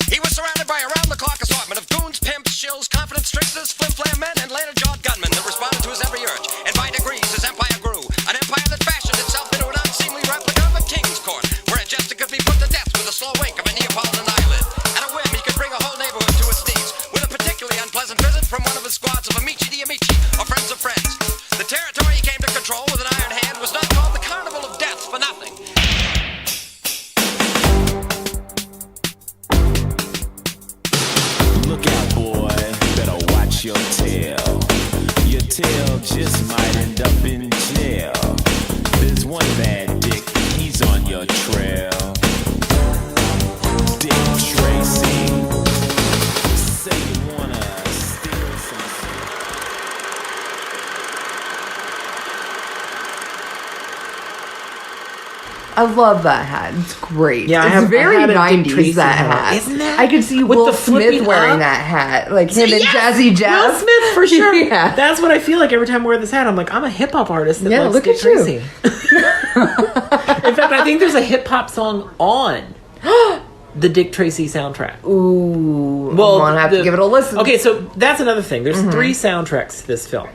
He was surrounded by a round-the-clock assortment of goons, pimps, shills, confident tricksters, flim-flam men, and later-jawed gunmen that responded to his every urge. And by degrees, his empire grew. An empire that fashioned itself into an unseemly replica of a king's court, where a jester could be put to death with a slow wink of a Neapolitan eyelid. At a whim, he could bring a whole neighborhood to its knees, with a particularly unpleasant visit from one of his squads of amici di amici, or friends of friends. The territory he came to control with an iron hand was not called the Carnival of Death for nothing. Look out, boy, better watch your tail. Your tail just might end up in jail. There's one bad dick, he's on your trail. Dick Tracy. Say you wanna steal some. I love that hat. It's great. Yeah, it's very I had a Dick 90s, Tracy that hat. hat. Isn't that? I could see With Will the Smith flipping wearing up? that hat. Like him and Yes! Jazzy Jazz. Will Smith, for sure. Yeah. That's what I feel like every time I wear this hat. I'm like, I'm a hip-hop artist that Yeah, likes look Dick at you. Tracy. In fact, I think there's a hip-hop song on the Dick Tracy soundtrack. Ooh. Well, I'm gonna have to give it a listen. Okay, so that's another thing. There's 3 soundtracks to this film.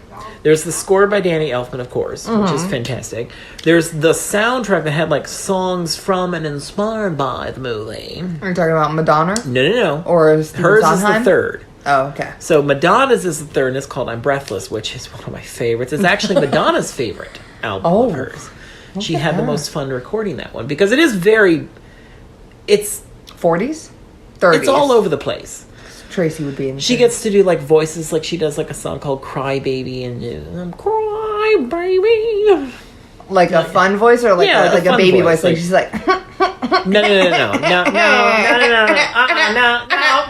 There's the score by Danny Elfman, of course, which is fantastic. There's the soundtrack that had like songs from and inspired by the movie. Are you talking about Madonna? No. Or Stephen hers Sondheim? is the third. Oh, okay. So Madonna's is the third, and it's called "I'm Breathless," which is one of my favorites. It's actually Madonna's favorite album of hers. She had the most fun recording that one because it is very. It's 40s? 30s. It's all over the place. Tracy would be in. She gets to do like voices, like she does like a song called "Cry Baby" and "Cry Baby." Like a fun voice or like Yeah, like a fun baby voice? Like like- she's like. No.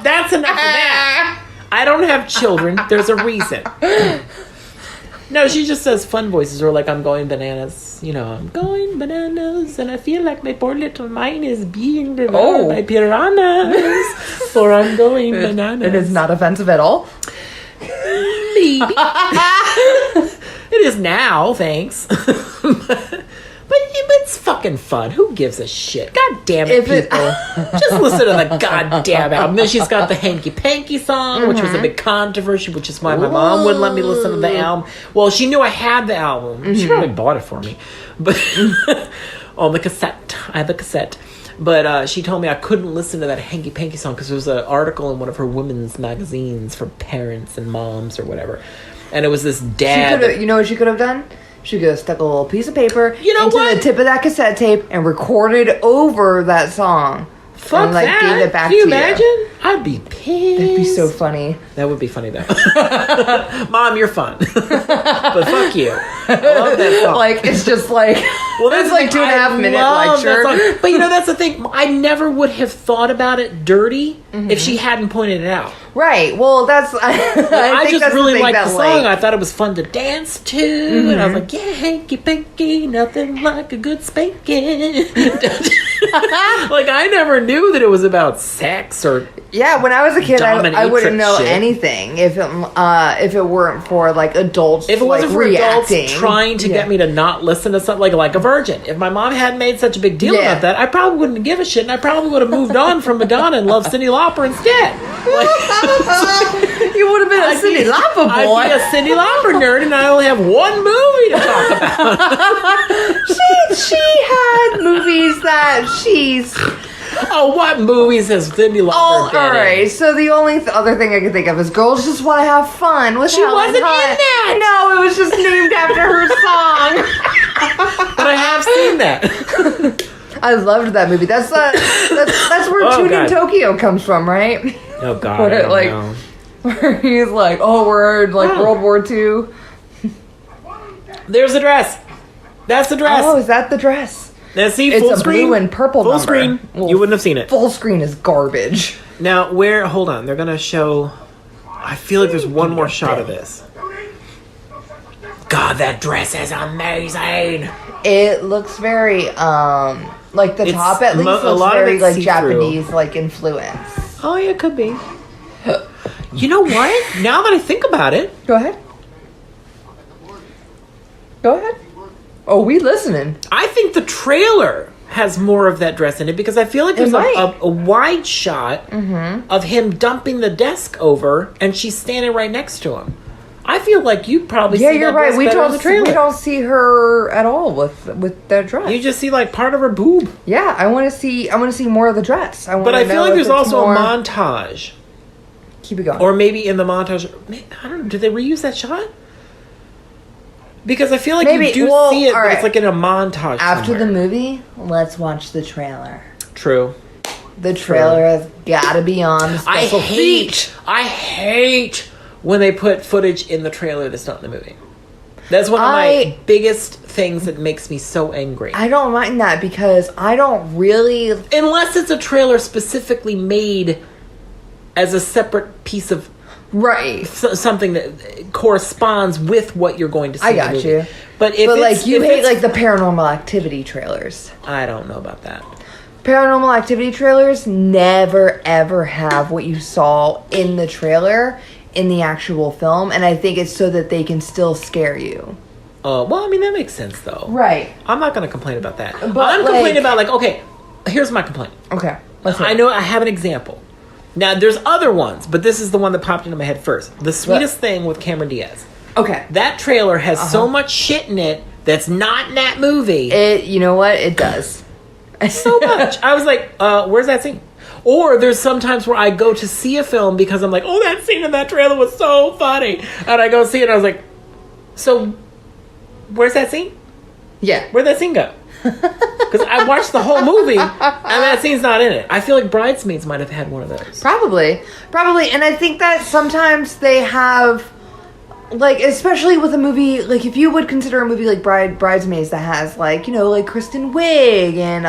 That's enough of that. I don't have children. There's a reason. No, she just says fun voices, or like I'm going bananas. You know, I'm going bananas, and I feel like my poor little mind is being devoured by piranhas. Or I'm going bananas. It is not offensive at all. Maybe. It is now, thanks. But it's fucking fun. Who gives a shit? God damn it, people. Just listen to the goddamn album. Then she's got the Hanky Panky song, which was a big controversy, which is why my mom wouldn't let me listen to the album. Well, she knew I had the album. She probably bought it for me. But on the cassette. I have the cassette. But she told me I couldn't listen to that Hanky Panky song because there was an article in one of her women's magazines for parents and moms or whatever. And it was this dad. You know what she could have done? She could have stuck a little piece of paper into what? the tip of that cassette tape and recorded over that song. Fuck and, like, that. gave it back Can you to imagine? I'd be pissed. That'd be so funny. That would be funny, though. Mom, you're fun. But fuck you. I love that song. Like, it's just like... Well, that's it's like 2.5 minute lecture. But you know, that's the thing. I never would have thought about it dirty if she hadn't pointed it out. Right. Well, that's... I I think just that's really the thing liked that, the song. like, I thought it was fun to dance to. And I was like, yeah, hanky panky, nothing like a good spanking. Like, I never knew that it was about sex or... Yeah, when I was a kid, I wouldn't Dominatrix know shit. anything if it weren't for like adults. If it wasn't like, for reacting. adults trying to get me to not listen to something like a virgin. If my mom hadn't made such a big deal about that, I probably wouldn't give a shit, and I probably would have moved on from Madonna and loved Cyndi Lauper instead. You would have been a Cyndi Lauper boy. I'd be a Cyndi Lauper nerd, and I only have one movie to talk about. she had movies that she's... Oh, what movies has Cyndi Lauper been in? Alright, so the only other thing I can think of is Girls Just Want to Have Fun with She Helen wasn't in Hunt. that! No, it was just named after her song. But I have seen that. I loved that movie. That's where Oh, Tune God. in Tokyo comes from, right? Oh, God, Where, I don't like, know. Where he's like, oh, we're in, like, World War II. There's the dress. That's the dress. Oh, is that the dress? Now, see, It's full a screen. blue and purple Full number. screen. Well, You wouldn't have seen it. Full screen is garbage. Now, hold on. They're going to show... I feel like there's one more shot of this. God, that dress is amazing. It looks very like the It's top at least a looks lot of very it's like see-through. Japanese like influence. Oh, yeah, it could be. You know what? Now that I think about it, Go ahead. Go ahead. Oh, we listening. I think the trailer has more of that dress in it because I feel like there's might. a wide shot of him dumping the desk over and she's standing right next to him. I feel like you probably Yeah, see you're that right. dress We better in don't the trailer. we don't see her at all with that dress. You just see like part of her boob. Yeah, I want to see more of the dress. But I feel like there's also a montage. Keep it going. Or maybe in the montage, I don't know, did they reuse that shot? Because I feel like Maybe, you do well, see it, all but right. it's like in a montage After the somewhere. movie, let's watch the trailer. True. The trailer has got to be on the I special feat. hate when they put footage in the trailer that's not in the movie. That's one of my I- biggest things that makes me so angry. I don't mind that because I don't really. Unless it's a trailer specifically made as a separate piece of Right. something that corresponds with what you're going to see. I in the got movie. you. But if But it's, like you if hate it's- like the Paranormal Activity trailers. I don't know about that. Paranormal Activity trailers never ever have what you saw in the trailer in the actual film, and I think it's so that they can still scare you. Well, I mean that makes sense though. Right. I'm not going to complain about that. But, I'm complaining like- about like okay, here's my complaint. Okay. Let's hear I it. know I have an example. Now there's other ones, but this is the one that popped into my head first. The Sweetest Thing with Cameron Diaz. Okay. That trailer has so much shit in it that's not in that movie. It. You know what? It does. So much. I was like, where's that scene? Or there's sometimes where I go to see a film because I'm like, oh, that scene in that trailer was so funny. And I go see it and I was like, so where's that scene? Yeah. Where'd that scene go? Because I watched the whole movie and that scene's not in it. I feel like Bridesmaids might have had one of those. Probably. And I think that sometimes they have, like, especially with a movie, like, if you would consider a movie like Bridesmaids that has, like, you know, like Kristen Wiig and,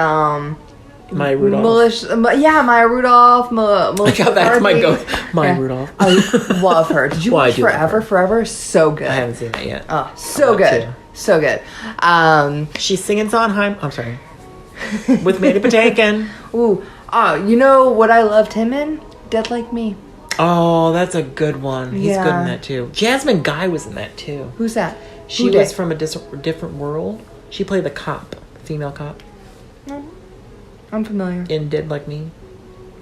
Maya Rudolph. Maya Rudolph, Melissa got back to my McCarthy. goat. Maya Rudolph. I love her. Did you Well, I watch do love her. Forever? So good. I haven't seen that yet. Oh, so love good. too. So good. She's singing Sondheim. I'm sorry. With Mandy Patinkin. Ooh. You know what I loved him in? Dead Like Me. Oh, that's a good one. He's good Yeah. in that too. Jasmine Guy was in that too. Who's that? She Who was did? from a different world. She played the cop, female cop, I'm familiar. in Dead Like Me.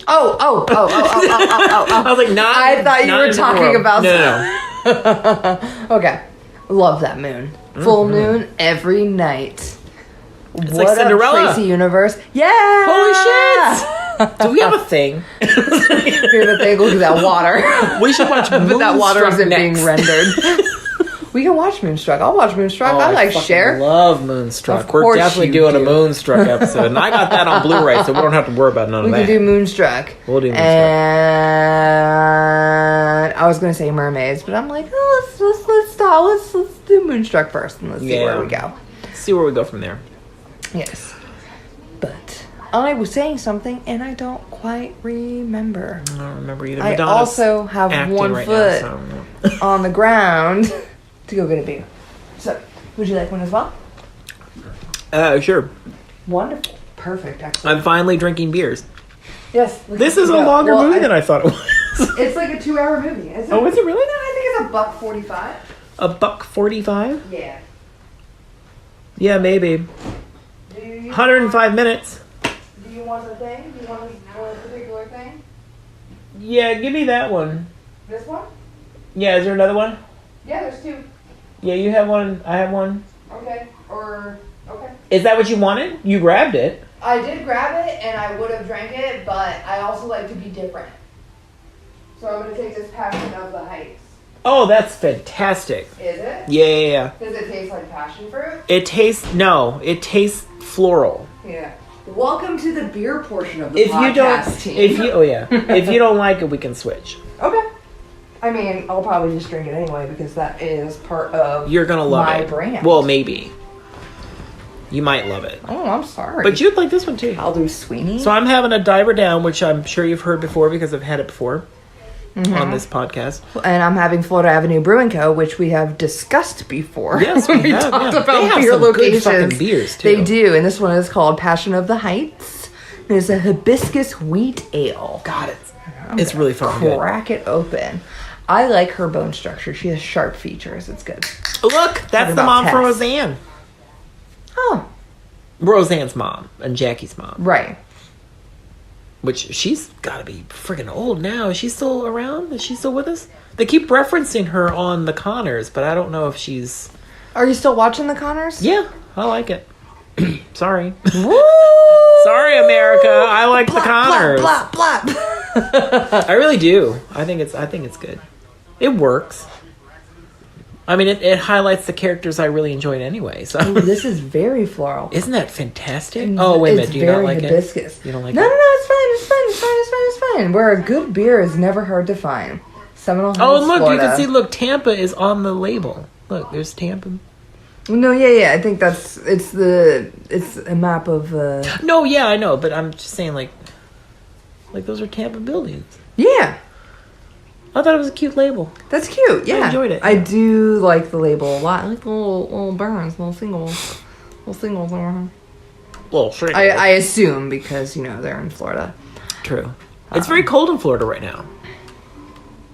Oh. I was like, not. I thought you not were in the talking world. about No. Okay. Love that moon. Full moon every night. It's What like Cinderella. up, Tracy Universe? Yeah! Holy shit! Do we have a thing? Here's the thing, look at that water. We should watch But that water Moonstruck isn't next. being rendered. We can watch Moonstruck. I'll watch Moonstruck. Oh, I like fucking Cher. love Moonstruck. Of We're course definitely you doing a do. Moonstruck episode, and I got that on Blu-ray, so we don't have to worry about none We of can that. do Moonstruck. We'll do Moonstruck. And I was gonna say mermaids, but I'm like, oh, let's stop. Let's do Moonstruck first, and let's see Yeah. where we go. See where we go from there. Yes. But I was saying something and I don't quite remember. I don't remember either. I Madonna's also have acting one right foot now, so I don't know. on the ground to go get a beer. So, would you like one as well? Sure. Wonderful. Perfect, actually. I'm finally drinking beers. Yes. This is a longer movie than I thought it was. It's like a 2-hour movie. Is it? Oh, is it really? No, I think it's $1.45. $1.45? Yeah. Yeah, maybe. Do you 105 minutes. Do you want the thing? Do you want a particular thing? Yeah, give me that one. This one? Yeah, is there another one? Yeah, there's two. Yeah, you have one. I have one. Okay. Okay. Is that what you wanted? You grabbed it. I did grab it and I would have drank it, but I also like to be different. So I'm going to take this Passion of the Heights. Oh, that's fantastic. Is it? Yeah. Does it taste like passion fruit? It tastes floral. Yeah. Welcome to the beer portion of the If you don't, team. if you don't like it, we can switch. Okay. I mean, I'll probably just drink it anyway because that is part of You're gonna love my it. brand. Well, maybe. You might love it. Oh, I'm sorry. But you'd like this one too. I'll do Sweeney. So I'm having a Diver Down, which I'm sure you've heard before because I've had it before. on this podcast. And I'm having Florida Avenue Brewing Co., which we have discussed before. Yes, when we have, talked yeah. about They have beer some good locations. fucking beers, too. They do, and this one is called Passion of the Heights. And it's a hibiscus wheat ale. God, it's really fucking good. Crack it open. I like her bone structure. She has sharp features. It's good. Look, that's the about mom for Tess. Roseanne. Oh, Roseanne's mom and Jackie's mom. right. Which she's got to be freaking old now. Is she still around? Is she still with us? They keep referencing her on the Connors, but I don't know if she's... Are you still watching the Connors? Yeah, I like it. Sorry. Woo! Sorry, America. I like the Connors. Blop, blop, blop. I really do. I think it's good. It works. I mean, it highlights the characters I really enjoyed anyway. So Ooh, this is very floral. isn't that fantastic? Oh, wait a minute. Do you not like hibiscus. it? You don't like no, it? No, it's fine. It's fine. It's fine. It's fine. It's fine. Where a good beer is never hard to find. Seminole Heights, Oh, and look, Florida. you can see, look, Tampa is on the label. Look, there's Tampa. No, yeah. I think it's a map of. No, yeah, I know, but I'm just saying, like those are Tampa buildings. Yeah, I thought it was a cute label. that's cute. Yeah, I enjoyed it. I do like the label a lot. I like the little burns, little singles. Well, sure. I assume because they're in Florida. True. It's very cold in Florida right now.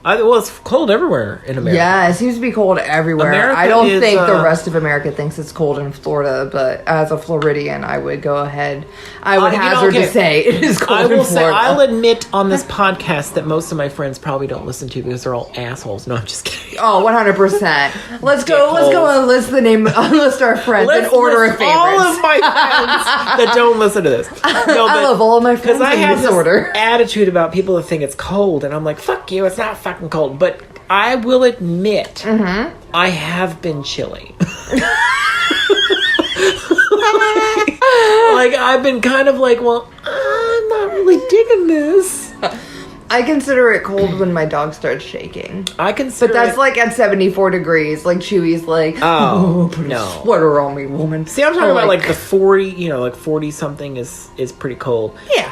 Well, it's cold everywhere in America. Yeah, it seems to be cold everywhere. America I don't is, think the rest of America thinks it's cold in Florida, but as a Floridian, I would go ahead. I would hazard to say it is cold I in will say, Florida. I'll admit on this podcast that most of my friends probably don't listen to because they're all assholes. No, I'm just kidding. Oh, 100%. Let's go and list our friends in order of favorites. all of my friends that don't listen to this. No, I love all of my friends because I in have this order. attitude about people that think it's cold, and I'm like, fuck you, it's not fucking cold. But I will admit, I have been chilly. Like, I've been kind of like, well, I'm not really digging this. I consider it cold when my dog starts shaking. I consider But that's it, like at 74 degrees. Like Chewy's like, Oh, put no. a sweater on me, woman. See, I'm talking Or about like the 40, like 40 something is pretty cold. Yeah.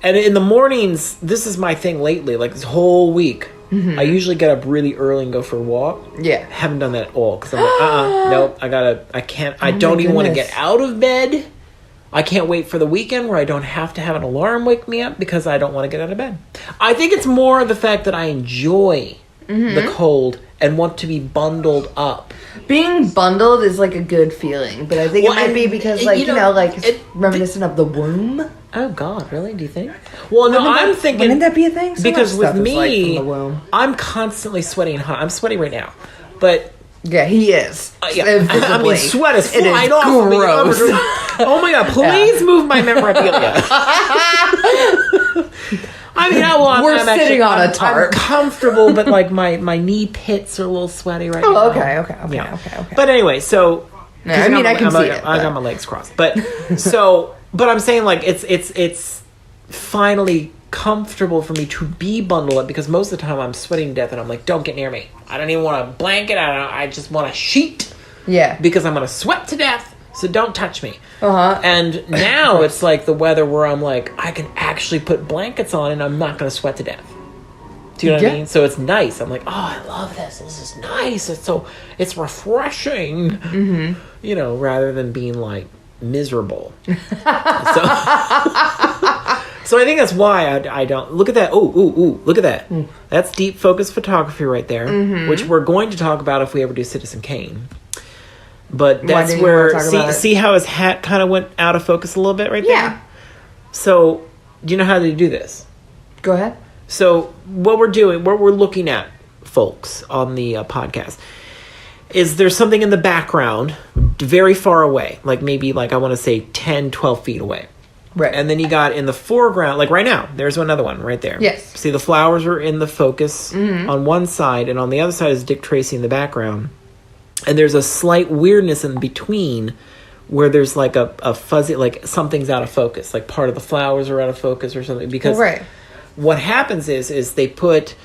And in the mornings, this is my thing lately, like this whole week. I usually get up really early and go for a walk. Yeah. Haven't done that at all because I'm like, nope, I can't, I don't even want to goodness. get out of bed. I can't wait for the weekend where I don't have to have an alarm wake me up because I don't want to get out of bed. I think it's more the fact that I enjoy the cold and want to be bundled up. Being bundled is like a good feeling, but I think Well, it might and- be because, and, like, it- it's reminiscent of the womb. Oh God, really? Do you think? Well, no, I'm thinking Wouldn't that be a thing? So because much with stuff is, like, me, from the womb. I'm constantly sweating hot. I'm sweating right now, but Yeah, he is. yeah, I Visibly. mean, sweat is It is flying off of me. gross. Oh my God! Please move my memorabilia. I mean, We're I'm sitting on a tarp. I'm comfortable, but like my knee pits are a little sweaty right now. Oh, okay. Yeah. Okay. But anyway, so No, I mean, I can see it. I got my legs crossed, but but I'm saying like it's finally comfortable for me to be bundled up because most of the time I'm sweating to death and I'm like, don't get near me. I don't even want a blanket. I just want a sheet Yeah. because I'm gonna sweat to death. So don't touch me. Uh-huh. And now it's like the weather where I'm like, I can actually put blankets on and I'm not gonna sweat to death. Do you know what I Yeah. mean? So it's nice. I'm like, oh, I love this. This is nice. It's refreshing. Mm-hmm. Rather than being like miserable. So I think that's why I don't look at that. Ooh, look at that. That's deep focus photography right there, which we're going to talk about if we ever do Citizen Kane. But that's didn't you where wanna talk about it? see how his hat kind of went out of focus a little bit right Yeah. there. So do you know how they do this? Go ahead. So what we're looking at, folks, on the podcast, is there's something in the background very far away, like maybe I want to say 10, 12 feet away. Right. And then you got in the foreground, like right now, there's another one right there. Yes. See, the flowers are in the focus on one side, and on the other side is Dick Tracy in the background. And there's a slight weirdness in between where there's like a fuzzy, like something's out of focus, like part of the flowers are out of focus or something. Because Right. what happens is they put,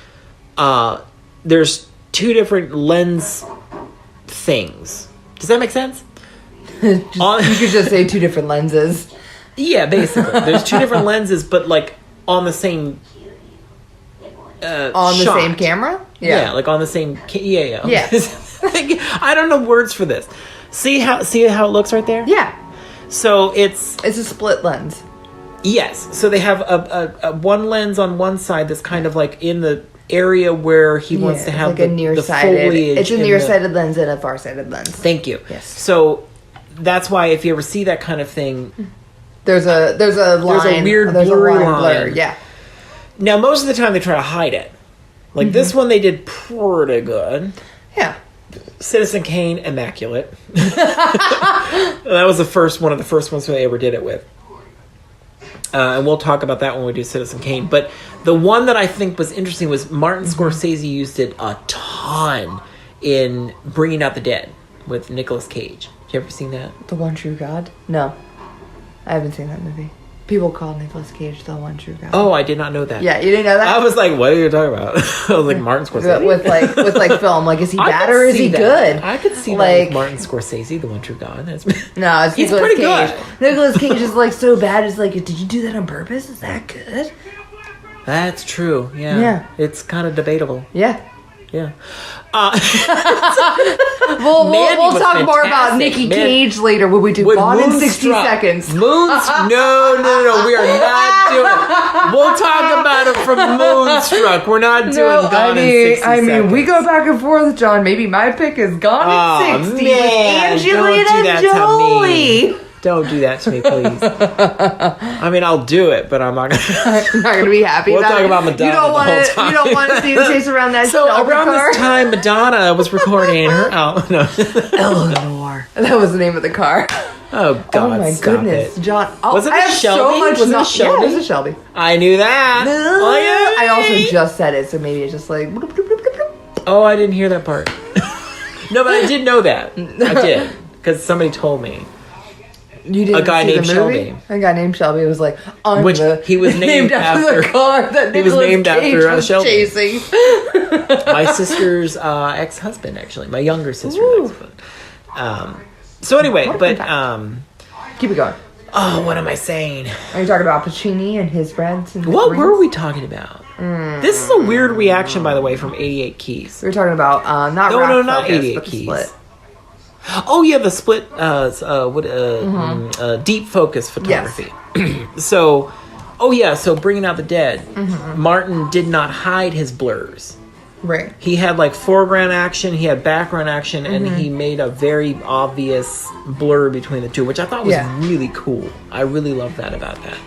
there's two different lens things. Does that make sense? You could just say two different lenses. Yeah, basically. There's two different lenses, but like on the same On the shot. same camera? Yeah, like on the same. Yeah. Yeah. I don't know words for this. See how it looks right there? Yeah. So it's a split lens. yes. So they have a one lens on one side that's kind of like in the area where he wants to have like the, a nearsighted. the foliage. It's a nearsighted lens and a farsighted lens. Thank you. Yes. So that's why if you ever see that kind of thing, There's a line. weird there's blurry a line. line. Blur. Yeah. now most of the time they try to hide it. Like this one, they did pretty good. Yeah. Citizen Kane, immaculate. That was one of the first ones they ever did it with. And we'll talk about that when we do Citizen Kane. But the one that I think was interesting was Martin Scorsese used it a ton in Bringing Out the Dead with Nicolas Cage. Have you ever seen that? The One True God? No. I haven't seen that movie. People call Nicolas Cage the One True God. Oh, I did not know that. Yeah, you didn't know that? I was like, what are you talking about? I was like, Martin Scorsese? with film. Like, is he I bad could or is see he that. good? I could see that like, with Martin Scorsese, the One True God. That's No, it's He's Nicolas pretty Cage. good. Nicolas Cage is like so bad. It's like, did you do that on purpose? Is that good? That's true. Yeah. Yeah. It's kind of debatable. Yeah. Yeah. We'll Mandy was talk more about fantastic. Nicky Cage later when we do With Gone in 60 Moonstruck. Seconds. No, we are not doing it. We'll talk about it from Moonstruck. We're not doing Gone in 60 Seconds. we go back and forth, John. Maybe my pick is Gone in 60 with Angelina Don't do that to me. Jolie. Don't do that to me, please. I mean, I'll do it, but I'm not going to. I'm not going to be happy We'll about talk it. about Madonna You don't the want whole to. time. You don't want to see the chase around that So Shelby around car? this time, Madonna was recording her. Oh, no. Eleanor. That was the name of the car. Oh, God. Oh my stop goodness, it. John. Oh, Was it I a have Shelby? So much Was it a not- Shelby? Yeah, it was a Shelby. I knew that. Oh, yeah. I also just said it, so maybe it's just like. bloop, bloop, bloop, bloop. Oh, I didn't hear that part. No, but I did know that. I did. Because somebody told me. You didn't A guy see named the movie? Shelby. A guy named Shelby was like, I'm Which the, he was named after the after- car that he was Nicolas named Cage after, was Shelby. chasing. My sister's ex-husband, actually. My younger sister's Ooh. ex-husband. So anyway, What a but, fun Keep it going. oh, what am I saying? Are you talking about Pacini and his reds? And his What greens? were we talking about? This is a weird reaction, by the way, from 88 Keys. We were talking about not No, Rock no, not Focus, 88 but the Keys. Split. Oh yeah, the split deep focus photography. So Bringing Out the Dead, Martin did not hide his blurs. Right. He had like foreground action, he had background action, and he made a very obvious blur between the two, which I thought was Yeah. really cool. I really loved that about that.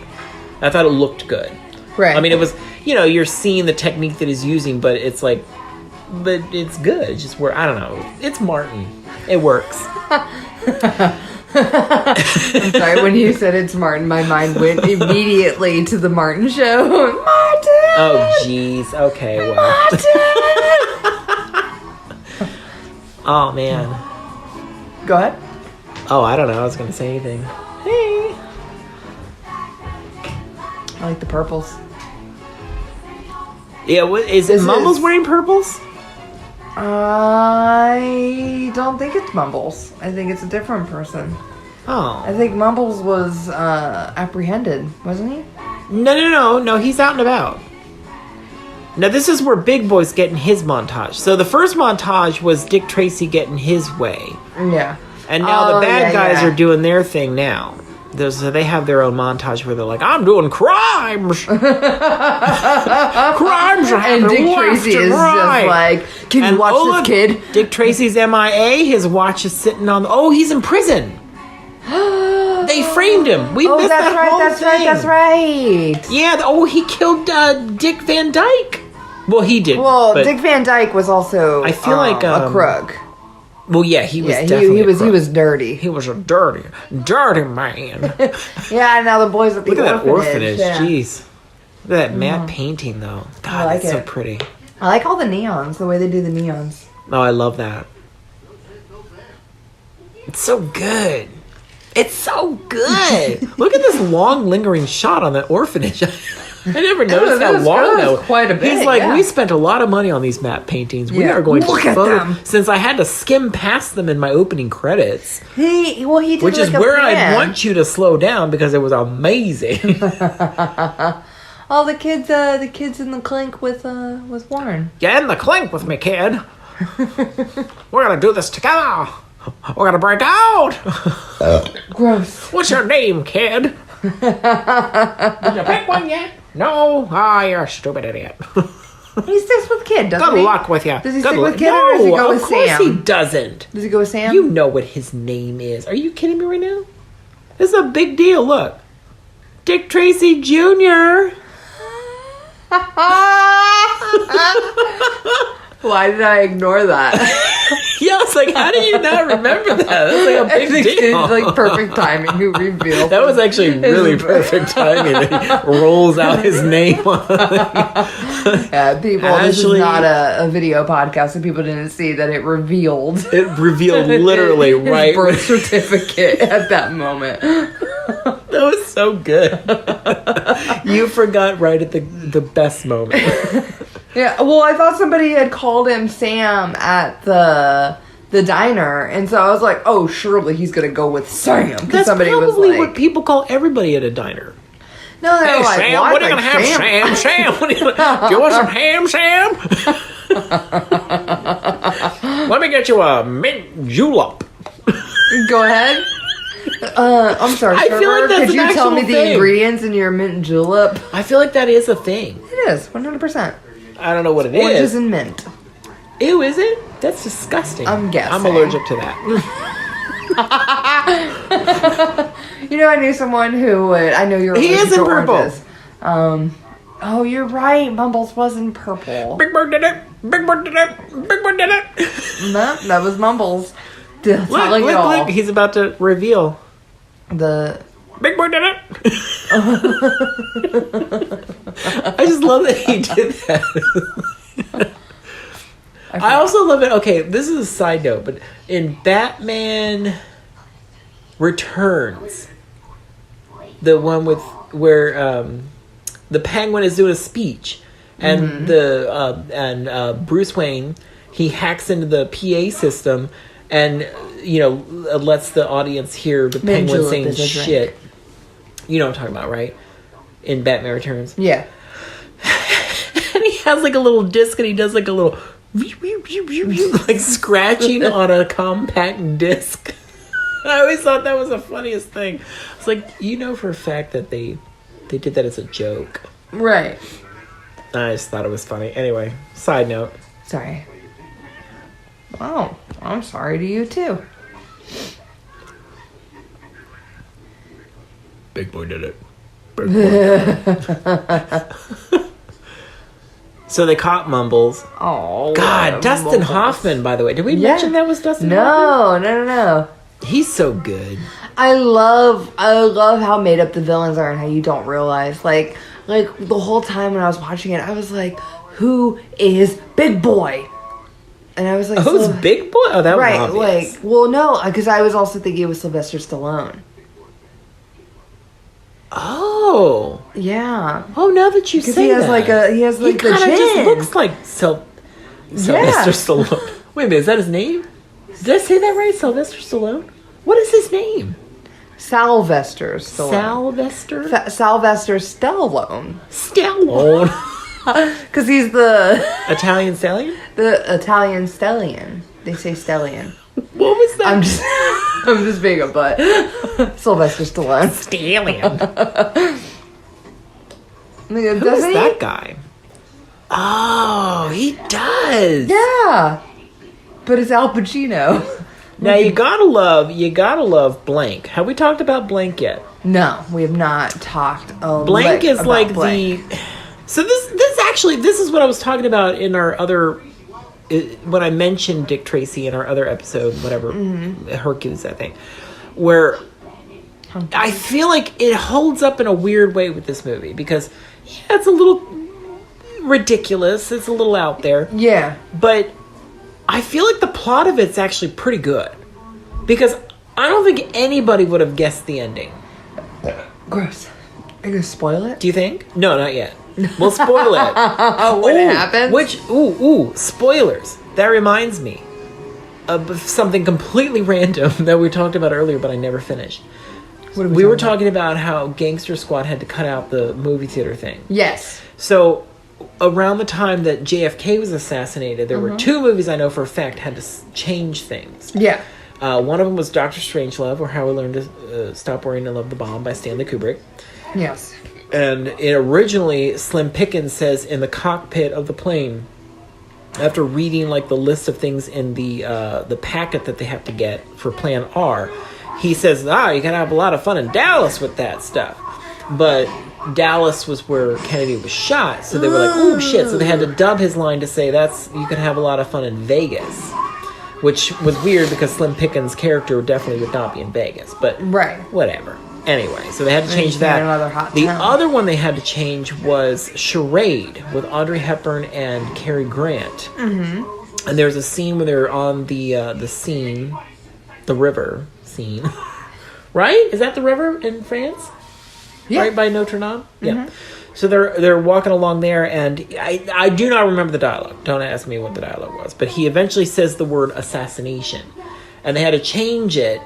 I thought it looked good. Right. I mean, it was, you're seeing the technique that he's using, but it's like, but it's good. It's just where, I don't know. It's Martin. It works. I'm sorry, when you said it's Martin, my mind went immediately to the Martin show. Martin! Oh, jeez. Okay, well. Oh, man. Go ahead. Oh, I don't know. I was going to say anything. Hey. I like the purples. Yeah, what, is This Mumbles is- wearing purples? I don't think it's Mumbles. I think it's a different person. I Oh. think Mumbles was apprehended, wasn't he? No, he's out and about. Now, this is where Big Boy's getting his montage. So the first montage was Dick Tracy getting his way. Yeah. And now Oh, the bad yeah, guys yeah. are doing their thing now. So they have their own montage where they're like, I'm doing crimes. Crimes are And happening Dick left Tracy and is right. just like, can you And watch look, this kid? Dick Tracy's MIA. His watch is sitting on. Oh, he's in prison. They framed him. We Oh, missed that's that right, whole that's thing. right, that's right. Yeah. Oh, he killed Dick Van Dyke. Well, he did. Well, but, Dick Van Dyke was also I feel like, a crook. Well, yeah, he was Yeah, definitely. he a crook. was dirty. He was a dirty man. Yeah, now the boys at the Look at that orphanage. Yeah. Jeez. Look at that matte painting, though. God, like that's so it. pretty. I like all the neons, the way they do the neons. Oh, I love that. It's so good. It's so good. Look at this long, lingering shot on that orphanage. I never noticed that how was- long that that was quite a bit, He's like, yeah. we spent a lot of money on these matte paintings. We Yeah. are going Look to at them. Since I had to skim past them in my opening credits, He did which is like a where I plan. want you to slow down because it was amazing. all the kids in the clink with Warren. Get in the clink with me, kid. We're gonna do this together. We're gonna break out. Gross. What's your name, kid? Did you pick one yet? No? Ah, you're a stupid idiot. He sticks with Kid, doesn't he? Good luck with you. Does he stick with Kid or does he go with Sam? Of course he doesn't. Does he go with Sam? You know what his name is. Are you kidding me right now? This is a big deal. Look. Dick Tracy Jr. Why did I ignore that? Yeah, I was like, how do you not remember that? That's like a big deal. It's like perfect timing. Who revealed? That was actually really perfect timing. He rolls out his name. Yeah, people. This is not a video podcast, so people didn't see that it revealed. It revealed literally his right. birth certificate at that moment. That was so good. You forgot right at the best moment. Yeah, well, I thought somebody had called him Sam at the diner, and so I was like, "Oh, surely he's gonna go with Sam." That's somebody probably was like, what people call everybody at a diner. "No, they're Hey, like, Sam, well, what are you gonna have, Sam? Sam, what are you do you want some ham, Sam? Let me get you a mint julep." Go ahead. I'm sorry, I feel like that's could you an tell me actual the thing. ingredients in your mint julep? I feel like that is a thing. It is 100%. I don't know what it Oranges is. and mint. Ew, is it? That's disgusting. I'm guessing. I'm allergic to that. You know, I knew someone who would. I know you're. He allergic is in to purple. oranges. Oh, you're right. Mumbles was in purple. Big Bird did it. Big Bird did it. Big Bird did it. No, that was Mumbles. Telling it all. Look. He's about to reveal. The Big Bird did it. I just love that he did that. I also love it. Okay, this is a side note, but in Batman Returns, the one with where the Penguin is doing a speech, and Bruce Wayne, he hacks into the PA system, and lets the audience hear the Penguin saying shit. You know what I'm talking about, right? In Batman Returns. yeah. And he has like a little disc, and he does like a little like scratching on a compact disc. I always thought that was the funniest thing. It's like, for a fact that they did that as a joke. Right. I just thought it was funny. Anyway, side note. Sorry. Oh, I'm sorry to you too. Big boy did it. Big boy did it. So they caught Mumbles. Oh God, Dustin Mumbles. Hoffman, by the way. Did we mention that was Dustin No, Hoffman? no. He's so good. I love how made up the villains are and how you don't realize. Like the whole time when I was watching it, I was like, who is Big Boy? And I was like, who's Big Boy? Oh, that was right, obvious. like, well, no, because I was also thinking it was Sylvester Stallone. Oh. Yeah. Oh, now that you say he has that. he has like he the kind of chin. just looks like Sylvester Stallone. Wait a minute, is that his name? Did I say that right? Sylvester Stallone? What is his name? Sylvester Stallone. Sylvester Stallone. Stallone. Because he's the Italian stallion? The Italian stallion. They say stallion. What was that? I'm just being a butt. Sylvester Stallone. Stallion. Who is Doesn't that he? guy? Oh, he does. Yeah. But it's Al Pacino. Now you gotta love Blank. Have we talked about Blank yet? No, we have not talked Blank is about like Blank. So this is what I was talking about in our other when I mentioned Dick Tracy in our other episode, whatever, Hercules, I think, where I feel like it holds up in a weird way with this movie because it's a little ridiculous, it's a little out there, Yeah. but I feel like the plot of it's actually pretty good because I don't think anybody would have guessed the ending. Gross. Are you gonna spoil it? Do you think? No, not yet. We'll spoil it. What happens? Spoilers. That reminds me of something completely random that we talked about earlier, but I never finished. We were talking about how Gangster Squad had to cut out the movie theater thing. Yes. So, around the time that JFK was assassinated, there were 2 movies I know for a fact had to change things. Yeah. One of them was Dr. Strangelove, or How We Learned to Stop Worrying and Love the Bomb by Stanley Kubrick. Yes. And originally, Slim Pickens says in the cockpit of the plane, after reading like the list of things in the packet that they have to get for Plan R, he says, you gotta have a lot of fun in Dallas with that stuff. But Dallas was where Kennedy was shot, so they were like, oh shit. So they had to dub his line to say, you could have a lot of fun in Vegas. Which was weird because Slim Pickens' character definitely would not be in Vegas. But whatever. Anyway, so they had to change that. The other one they had to change was Charade with Audrey Hepburn and Cary Grant. Mm-hmm. And there's a scene where they're on the river scene. Right? Is that the river in France? Yeah. Right by Notre Dame? Mm-hmm. Yeah. So they're walking along there, and I do not remember the dialogue. Don't ask me what the dialogue was. But he eventually says the word assassination. And they had to change it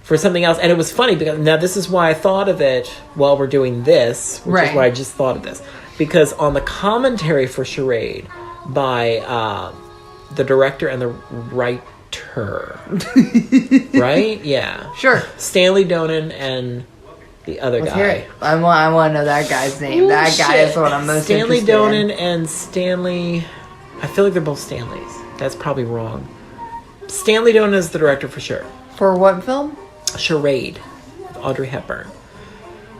for something else. And it was funny, because now this is why I thought of it while we're doing this, which is why I just thought of this. Because on the commentary for Charade by the director and the writer, right? Yeah. Sure. Stanley Donen and the other Let's guy. Hear it. I want to know that guy's name. Ooh, that guy shit. is what I'm most Stanley interested Donen in. and Stanley... I feel like they're both Stanleys. That's probably wrong. Stanley Donen is the director for sure. For what film? Charade with Audrey Hepburn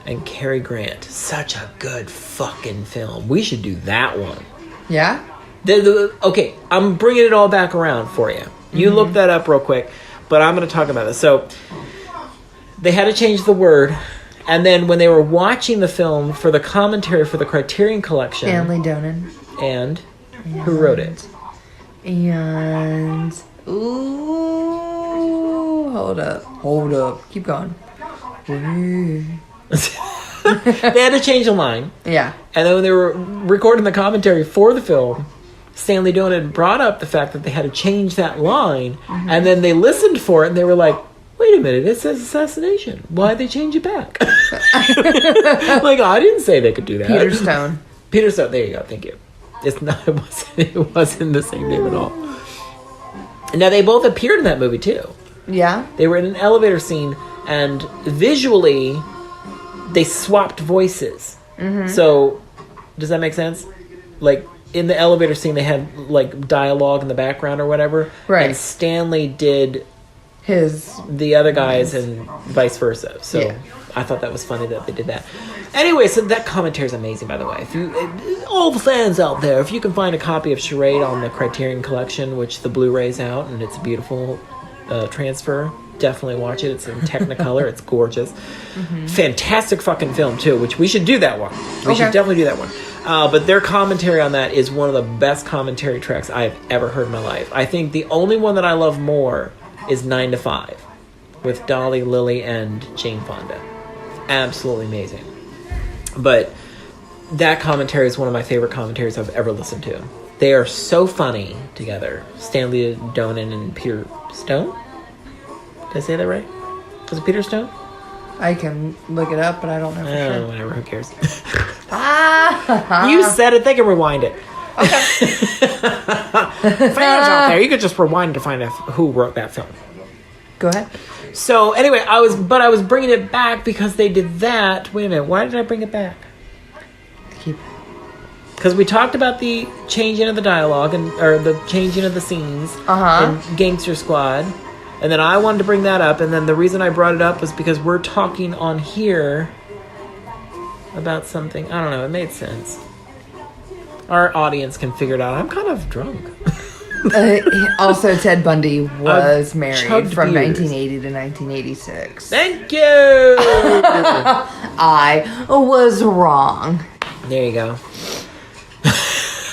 and Cary Grant. Such a good fucking film. We should do that one. Yeah? Okay, I'm bringing it all back around for you. You look that up real quick, but I'm going to talk about this. So, they had to change the word, and then when they were watching the film for the commentary for the Criterion Collection... Stanley Donen. And who wrote it? And... Ooh... Hold up. Keep going. They had to change the line. Yeah. And then when they were recording the commentary for the film, Stanley Donen brought up the fact that they had to change that line, and then they listened for it, and they were like, wait a minute, it says assassination. Why'd they change it back? Like, I didn't say they could do that. Peter Stone. Peter Stone, there you go, thank you. It wasn't the same name at all. And now, they both appeared in that movie, too. Yeah? They were in an elevator scene, and visually, they swapped voices. Mm-hmm. So, does that make sense? Like, in the elevator scene, they had, like, dialogue in the background or whatever. Right. And Stanley did his... the other guys and vice versa. So, yeah. I thought that was funny that they did that. Anyway, so that commentary is amazing, by the way. If you, all the fans out there, if you can find a copy of Charade on the Criterion Collection, which the Blu-ray's out, and it's a beautiful transfer, definitely watch it. It's in Technicolor. It's gorgeous. Mm-hmm. Fantastic fucking film, too, which we should do that one. We should definitely do that one. But their commentary on that is one of the best commentary tracks I've ever heard in my life. I think the only one that I love more is 9 to 5 with Dolly, Lily, and Jane Fonda. Absolutely amazing. But that commentary is one of my favorite commentaries I've ever listened to. They are so funny together. Stanley Donen and Peter Stone? Did I say that right? Was it Peter Stone? I can look it up, but I don't know for sure. Whatever, who cares? You said it, they can rewind it. Okay. Fans out there, you could just rewind to find out who wrote that film. Go ahead. So, anyway, I was bringing it back because they did that. Wait a minute, why did I bring it back? Because we talked about the changing of the dialogue, or the changing of the scenes in Gangster Squad. And then I wanted to bring that up, and then the reason I brought it up was because we're talking on here about something. I don't know, it made sense. Our audience can figure it out. I'm kind of drunk. Also, Ted Bundy was married from beers. 1980 to 1986. Thank you! I was wrong. There you go.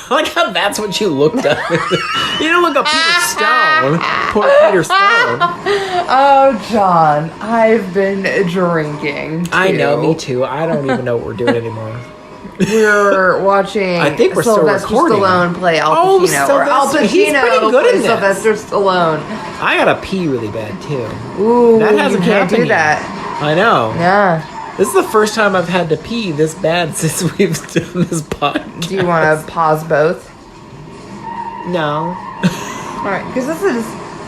I like how that's what you looked up. You didn't look up Peter Stone. Poor Peter Stone. Oh, John, I've been drinking, too. I know, me too. I don't even know what we're doing anymore. We're watching I think we're Sylvester still recording. Stallone play Al Pacino. Or Al Pacino he's pretty good play in this. Sylvester Stallone. I gotta pee really bad, too. Ooh, That hasn't you can't happened do that. yet. I know. Yeah. This is the first time I've had to pee this bad since we've done this podcast. Do you want to pause both? No. All right, because this is.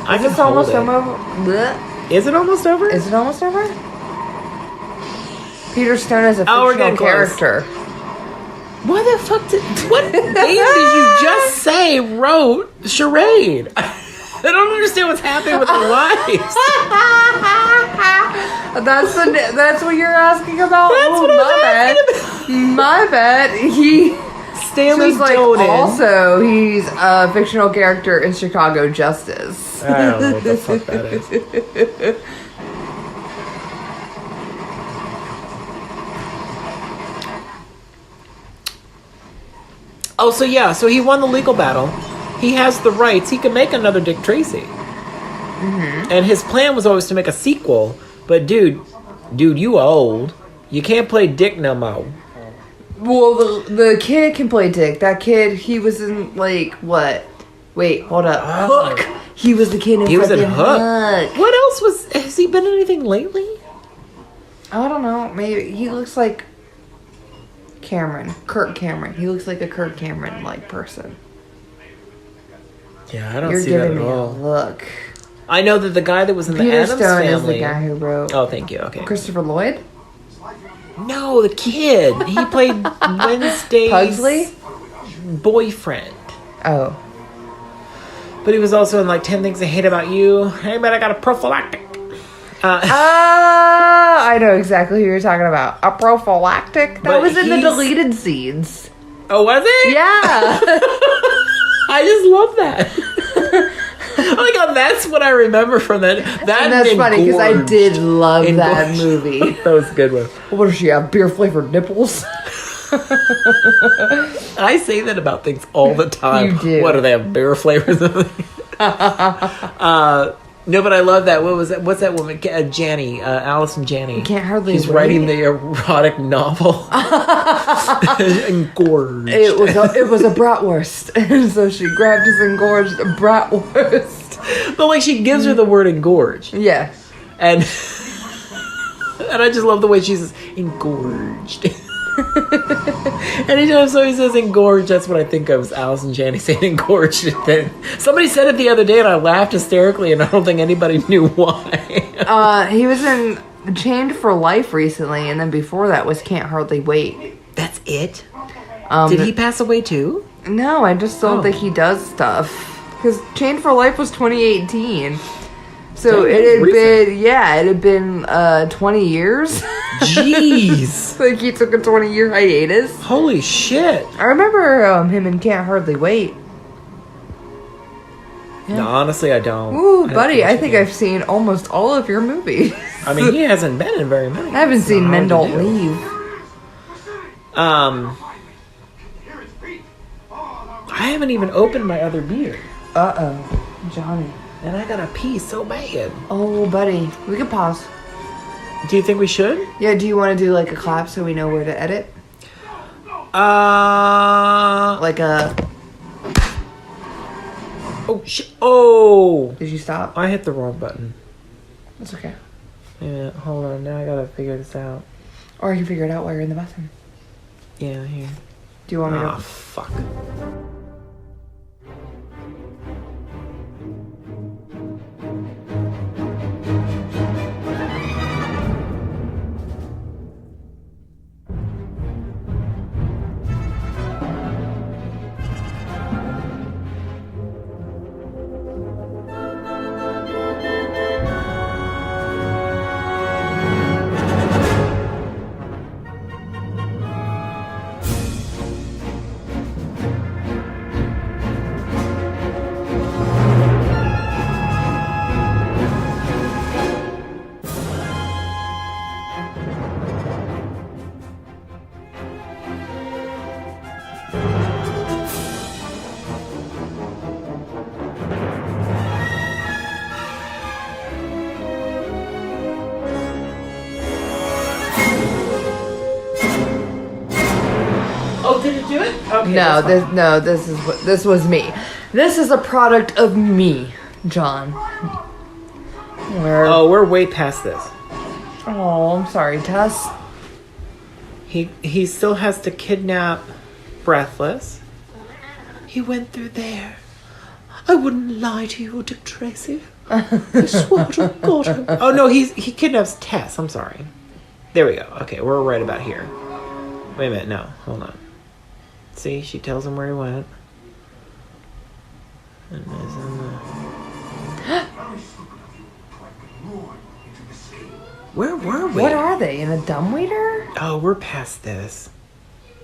I Is can this almost hold it. over? Blech. Is it almost over? Is it almost over? Peter Stone is a Oh, we're fictional getting close. character. Why the fuck did... What band did you just say wrote Charade? I don't understand what's happening with their lives. That's what you're asking about? That's Oh, what I was my bad. asking My bad. He... Stanley Just like, Donen. also, he's a fictional character in Chicago Justice. I don't know what the fuck that is. Oh, so yeah, so he won the legal battle. He has the rights. He can make another Dick Tracy. Mm-hmm. And his plan was always to make a sequel. But dude, you old. You can't play Dick no more. Well, the kid can play Dick. That kid, he was in, like, what? Wait, hold up. Oh. Hook! He was the kid in He was in fucking Hook. What else was... Has he been in anything lately? I don't know. Maybe. He looks like Cameron. Kirk Cameron. He looks like a Kirk Cameron-like person. Yeah, I don't You're see that giving at me a all. look. I know that the guy that was in the Peter Addams Stone Family... is the guy who wrote... Oh, thank you. Okay. Christopher Lloyd? No, the kid. He played Wednesday's Pugsley? boyfriend. Oh. But he was also in like 10 Things I Hate About You. Hey, man, I got a prophylactic. I know exactly who you're talking about. A prophylactic? That But was in the he's- deleted scenes. Oh, was it? Yeah. I just love that. Oh my god, that's what I remember from that. That And that's funny because I engorged. did love that Engorged. movie. That was a good one. What does she have? Beer flavored nipples? I say that about things all the time. You do. What do they have? Beer flavors? No, but I love that. What was that? What's that woman? Janney, Allison Janney. Can't hardly She's wait. writing the erotic novel. Engorged. It was a bratwurst, and so she grabbed his engorged bratwurst. But like she gives her the word engorged, Yeah. and I just love the way she says engorged. Anytime somebody says engorged, that's what I think of, is Allison Janney saying engorged. Then somebody said it the other day, and I laughed hysterically, and I don't think anybody knew why. He was in Chained for Life recently, and then before that was Can't Hardly Wait. That's it. Did he pass away too? No, I just don't Oh. think he does stuff. Because Chained for Life was 2018. So Dang, it that's had recent. been 20 years. Jeez. Like he took a 20-year hiatus. Holy shit. I remember him in Can't Hardly Wait. No, honestly, I don't. Ooh, buddy, I think think I've seen almost all of your movies. I mean, he hasn't been in very many. I haven't It's seen not Men hard to Don't do. Leave. I haven't even opened my other beer. Uh-oh. Johnny. And I gotta pee so bad. Oh, buddy. We could pause. Do you think we should? Yeah, do you want to do like a clap so we know where to edit? Like a... Oh, shit. Oh! Did you stop? I hit the wrong button. That's okay. Yeah, hold on. Now I gotta figure this out. Or you can figure it out while you're in the bathroom. Yeah, here. Do you want me Ah, to... fuck. Oh, did it do it? Okay, No, this was me. This is a product of me, John. Oh, we're way past this. Oh, I'm sorry, Tess. He still has to kidnap Breathless. He went through there. I wouldn't lie to you, Dick Tracy. I swear to God. Oh no, he kidnaps Tess. I'm sorry. There we go. Okay, we're right about here. Wait a minute. No, hold on. See, she tells him where he went. And there's in the... Where were we? What are they? In a dumbwaiter? Oh, we're past this.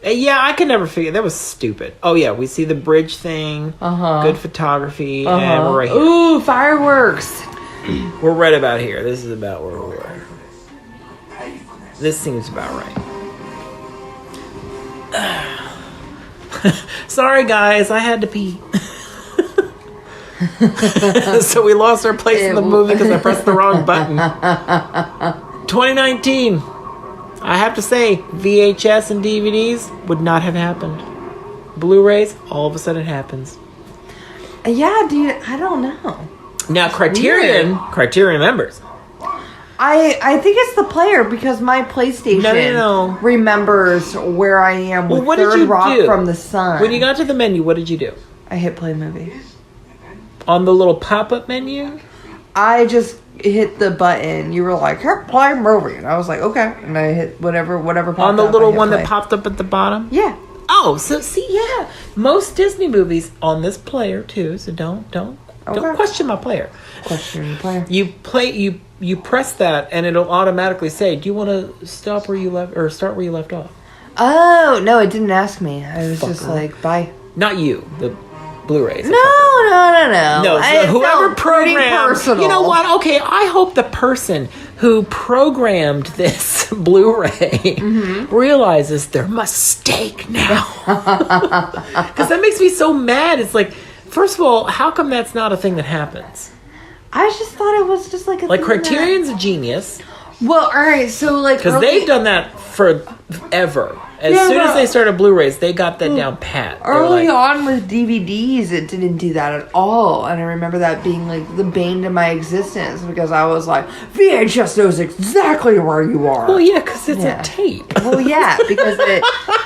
Yeah, I could never figure. That was stupid. Oh yeah, we see the bridge thing. Good photography, and we're right here. Ooh, fireworks. We're right about here. This is about where we were. This seems about right. Sorry, guys. I had to pee. So we lost our place in the movie because I pressed the wrong button. 2019. I have to say, VHS and DVDs would not have happened. Blu-rays, all of a sudden happens. Yeah, dude, I don't know. Now, Criterion remembers. I think it's the player because my PlayStation No. remembers where I am with what did Third you Rock do? from the Sun. When you got to the menu, what did you do? I hit play movie. On the little pop-up menu? I just hit the button. You were like, hit play movie. And I was like, okay. And I hit whatever popped On the up, little I hit one play. that popped up at the bottom? Yeah. Oh, so see, yeah. Most Disney movies on this player, too. So don't question my player. Question the player. You press that, and it'll automatically say, do you want to stop where you left, or start where you left off? Oh, no, it didn't ask me. I was just like, bye. Not you, the Blu-rays. No. No, I whoever felt pretty programmed... personal. You know what? Okay, I hope the person who programmed this Blu-ray realizes their mistake now. Because that makes me so mad. It's like, first of all, how come that's not a thing that happens? I just thought it was just like a Like, thing Criterion's a genius. Well, alright, so like... Because they've done that forever. As soon as they started Blu-rays, they got that down pat. Early on with DVDs, it didn't do that at all. And I remember that being like the bane to my existence because I was like, VHS knows exactly where you are. Well, yeah, because it's a tape. Well, yeah, because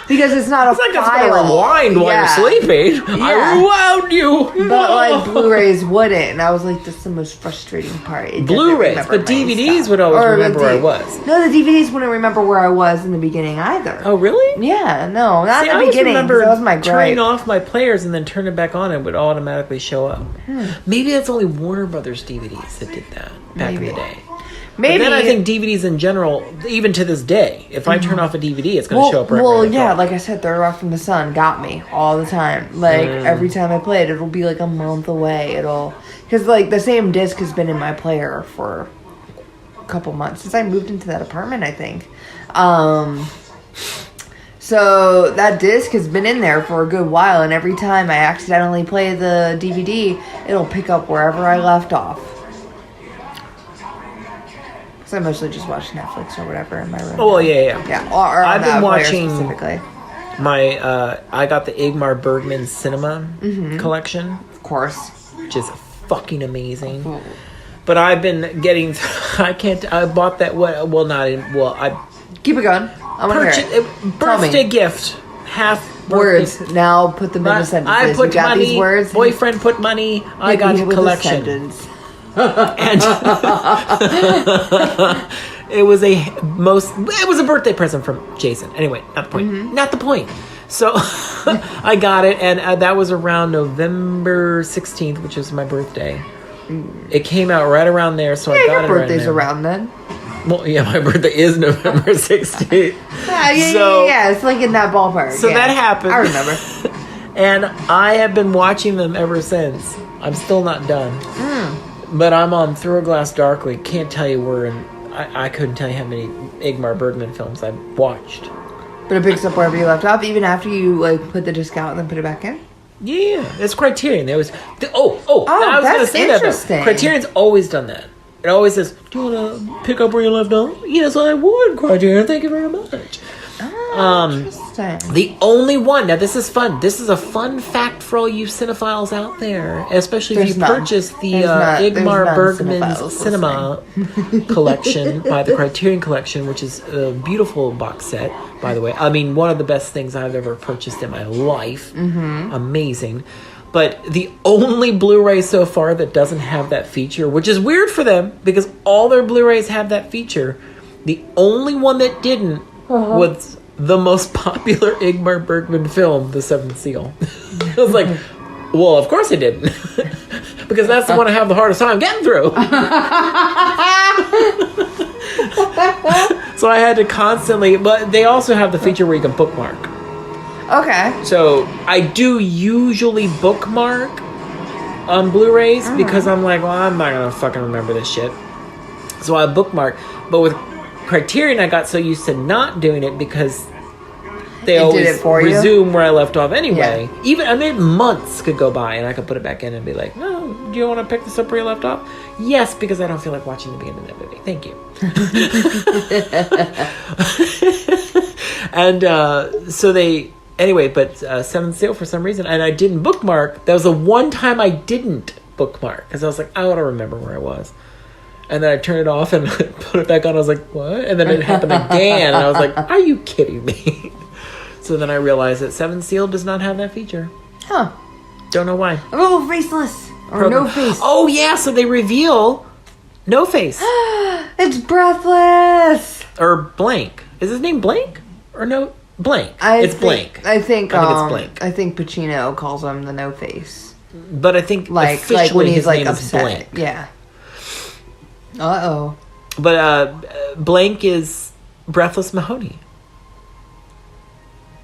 it's not It's a like it's file. going to rewind while you're sleeping. I rewound you. But like Blu-rays wouldn't. And I was like, that's the most frustrating part. It doesn't Blu-rays, remember but my DVDs stuff. would always Or remember where I was. No, the DVDs wouldn't remember where I was in the beginning either. Oh, really? Yeah, no, not See, in I the always beginning. remember That was my gripe. turning off my players and then turn it back on and it would automatically show up. Maybe that's only Warner Brothers DVDs that did that back in the day. Maybe. But then I think DVDs in general, even to this day, if I turn off a DVD, it's going to show up right Well, where I yeah, thought. like I said, Third Rock from the Sun got me all the time. Like, every time I play it, it'll be like a month away. Because, like, the same disc has been in my player for a couple months. Since I moved into that apartment, I think. So, that disc has been in there for a good while. And every time I accidentally play the DVD, it'll pick up wherever I left off. Because I mostly just watch Netflix or whatever in my room. Oh, well, yeah. Yeah, or I've been that player watching specifically. I got the Ingmar Bergman Cinema collection, Of course. which is fucking amazing. But I've been getting, I bought that, I Keep it going. I want to hear it. birthday gift, half Words. Now put them into sentences. I put you got money, these words. boyfriend put money, I got a collection. And it was a birthday present from Jason. Anyway, not the point. Not the point. So I got it, and that was around November 16th, which is my birthday. It came out right around there, so I got your it. birthday's right around then. Well, yeah, my birthday is November 16th. Yeah, it's like in that ballpark. So that happened. I remember. And I have been watching them ever since. I'm still not done. But I'm on Through a Glass Darkly. Can't tell you where, and I couldn't tell you how many Ingmar Bergman films I've watched. But it picks up wherever you left off, even after you like put the disc out and then put it back in? Yeah, it's Criterion. There was I was that's going to say that interesting. though. Criterion's always done that. It always says, "Do you want to pick up where you left off?" Yes, I would, Criterion. Thank you very much. Interesting. The only one. Now, this is fun. This is a fun fact for all you cinephiles out there, especially if There's you none. purchase the There's Igmar none Bergman's cinephiles Cinema collection by the Criterion Collection, which is a beautiful box set, by the way. I mean, one of the best things I've ever purchased in my life. Mm-hmm. Amazing. But the only Blu-ray so far that doesn't have that feature, which is weird for them because all their Blu-rays have that feature, the only one that didn't was the most popular Ingmar Bergman film, The Seventh Seal. I was like, well, of course it didn't. Because that's the one I have the hardest time getting through. So I had to constantly, but they also have the feature where you can bookmark. Okay. So I do usually bookmark on Blu-rays because I'm like, well, I'm not going to fucking remember this shit. So I bookmark. But with Criterion, I got so used to not doing it because they always resume where I left off anyway. Yeah. Even, I mean, months could go by and I could put it back in and be like, no, do you want to pick this up where you left off? Yes, because I don't feel like watching the beginning of that movie. Thank you. And so they... Anyway, but Seventh Seal for some reason, and I didn't bookmark. That was the one time I didn't bookmark because I was like, I want to remember where I was. And then I turned it off and put it back on. I was like, what? And then it happened again, and I was like, are you kidding me? So then I realized that Seventh Seal does not have that feature. Huh. Don't know why. Oh, faceless or no face. Oh yeah, so they reveal No Face. It's Breathless Or Blank. Is his name Blank or no? Blank. It's Blank. I think it's Blank. I think Pacino calls him the No Face. But I think like officially when he's his like name upset. is Blank. Yeah. Uh-oh. But Blank is Breathless Mahoney.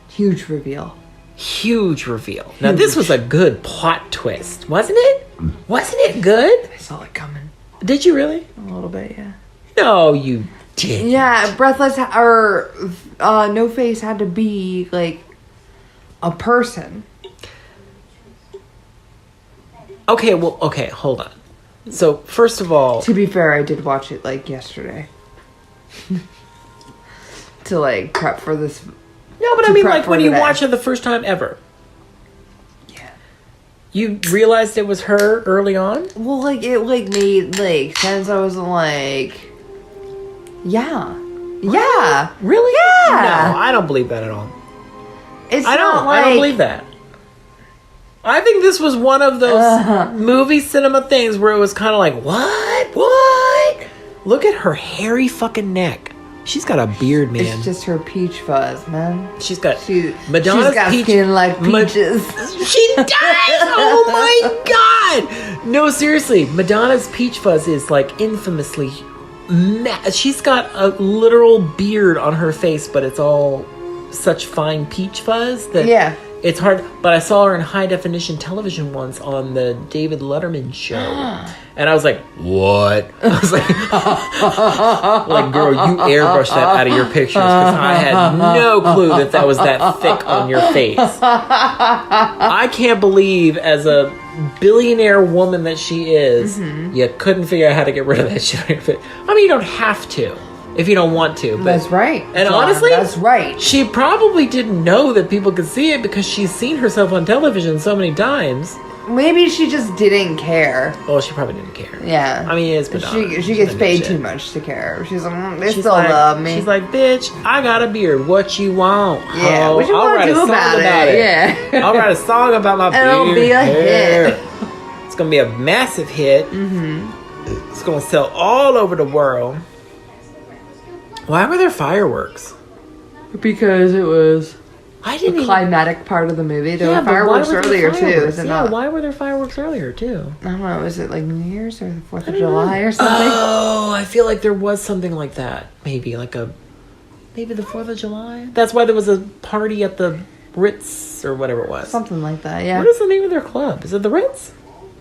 Huge reveal. Huge reveal. Now this was a good plot twist, wasn't it? Wasn't it good? I saw it coming. Did you really? A little bit, yeah. No, you didn't. Yeah, Breathless or No Face had to be like a person. Okay, hold on. So first of all, to be fair, I did watch it like yesterday to like prep for this. No, but I mean, like when you watch it the first time ever. Yeah. You realized it was her early on? Well, like it like made like sense. I was like, yeah. Yeah. Really? Yeah. No, I don't believe that at all. I don't believe that. I think this was one of those movie cinema things where it was kind of like, what? Look at her hairy fucking neck. She's got a beard, man. It's just her peach fuzz, man. She's got Madonna's she's got skin like peaches. She does. Oh my god. No, seriously, Madonna's peach fuzz is like infamously. She's got a literal beard on her face, but it's all such fine peach fuzz that it's hard. But I saw her in high definition television once on the David Letterman show, and I was like, "What?" I was like, "Girl, you airbrushed that out of your pictures because I had no clue that was that thick on your face." I can't believe, as a billionaire woman that she is, you couldn't figure out how to get rid of that shit on your face. I mean, you don't have to if you don't want to. But, that's right. And honestly, that's right. She probably didn't know that people could see it because she's seen herself on television so many times. Maybe she just didn't care. Well, she probably didn't care. Yeah. I mean, it's Madonna. She gets paid too much to care. She's like, they still like, love me. She's like, bitch, I got a beard. What you want? Yeah, what you want to do about it? Yeah. I'll write a song about my beard. It'll be a hit. It's going to be a massive hit. It's going to sell all over the world. Why were there fireworks? Because it was the climatic part of the movie. There were fireworks earlier too. Is it not? Why were there fireworks earlier too? I don't know. Is it like New Year's or the 4th of July or something? Oh, I feel like there was something like that. Maybe the 4th of July. That's why there was a party at the Ritz or whatever it was. Something like that. Yeah. What is the name of their club? Is it the Ritz?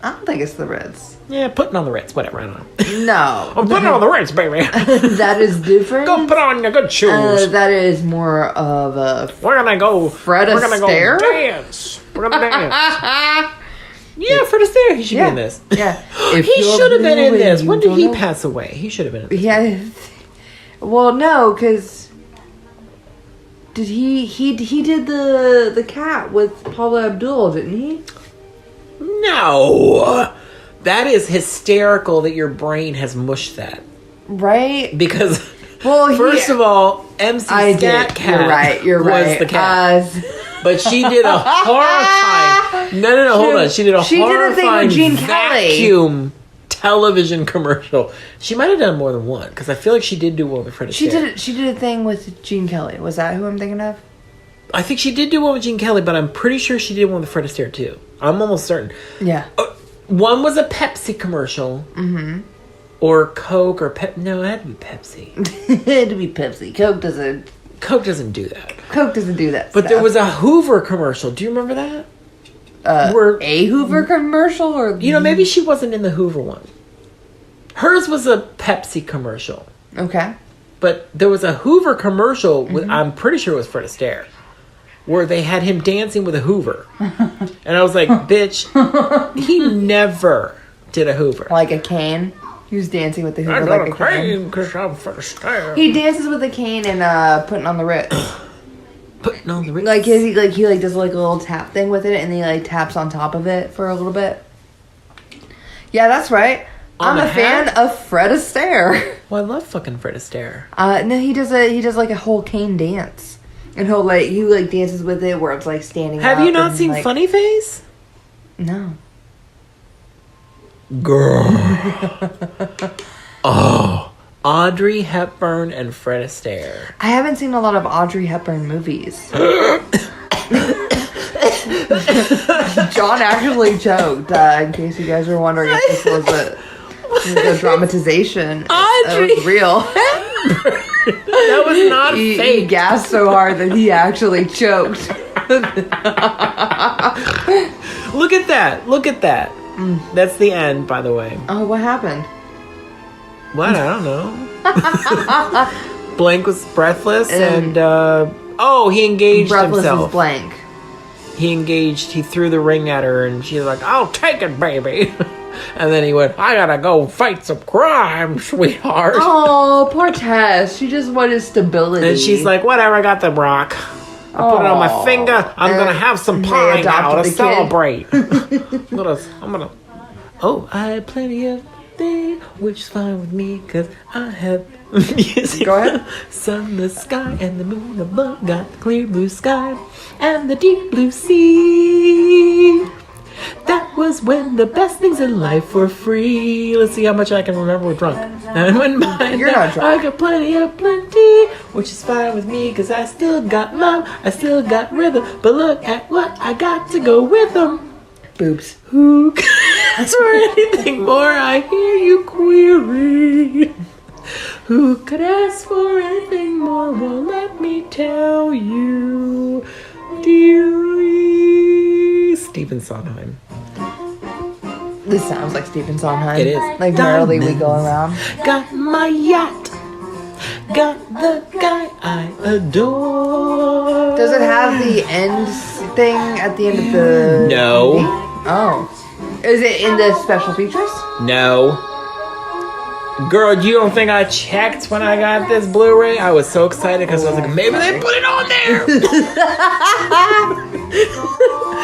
I don't think it's the Ritz. Yeah, putting on the Ritz. Whatever, I don't know. No. I'm putting on the Ritz, baby. That is different. Go put on your good shoes. That is more of a... We're gonna go... Fred Astaire? Go dance. We're gonna dance. Yeah, Fred Astaire. He should be in this. Yeah. He should have been in this. When did he pass away? He should have been in this. Yeah. Well, no, because... Did he did the cat with Paula Abdul, didn't he? No. That is hysterical that your brain has mushed that. Right? Because, well, first of all, MC Scat Cat You're right. was the cat. But she did a horrifying... No, hold on. She did a horrifying Gene vacuum television commercial. She might have done more than one, because I feel like she did do one with Fred Astaire. She did a thing with Gene Kelly. Was that who I'm thinking of? I think she did do one with Gene Kelly, but I'm pretty sure she did one with Fred Astaire, too. I'm almost certain. Yeah. One was a Pepsi commercial. Mm-hmm. Or Coke or Pep. No, it had to be Pepsi. It had to be Pepsi. Coke doesn't do that. Coke doesn't do that But stuff. there was a Hoover commercial. Do you remember that? A Hoover commercial? Or maybe she wasn't in the Hoover one. Hers was a Pepsi commercial. Okay. But there was a Hoover commercial with, I'm pretty sure it was Fred Astaire, where they had him dancing with a Hoover. And I was like, bitch, he never did a Hoover. Like a cane? He was dancing with the Hoover like a cane. Because I'm Fred Astaire. He dances with a cane and putting on the Ritz. Putting on the Ritz. Like he does like a little tap thing with it, and he like taps on top of it for a little bit. Yeah, that's right. I'm a fan of Fred Astaire. Well, I love fucking Fred Astaire. No, he does like a whole cane dance, and he dances with it where it's like standing. Have up you not and, seen like, Funny Face? No. Girl. Oh, Audrey Hepburn and Fred Astaire. I haven't seen a lot of Audrey Hepburn movies. John actually choked, in case you guys were wondering if this was a dramatization. Audrey It was real. That was not He fake. gasped so hard that he actually choked. Look at that. Look at that. That's the end, by the way. Oh, what happened? What? I don't know. Blank was breathless and he engaged Breathless himself. was blank. He threw the ring at her and she's like, I'll take it, baby. And then he went, I gotta go fight some crime, sweetheart. Oh, poor Tess. She just wanted stability. And she's like, whatever, I got the rock. I put it on my finger. I'm gonna have some pie now to celebrate. I had plenty of things, which is fine with me, cause I have music. Go ahead. Sun, the sky, and the moon above, got the clear blue sky and the deep blue sea. That was when the best things in life were free. Let's see how much I can remember. We're drunk. And when You're not drunk. I got plenty, which is fine with me, cause I still got love, I still got rhythm. But look at what I got to go with them. Boobs. Who could ask for anything more? I hear you query. Who could ask for anything more? Well, let me tell you, dearie. Stephen Sondheim. This sounds like Stephen Sondheim. It is. Like merrily we go around. Got my yacht. Got the guy I adore. Does it have the end thing at the end of the... No. Oh. Is it in the special features? No. Girl, you don't think I checked when I got this Blu-ray? I was so excited because I was like, maybe they put it on there.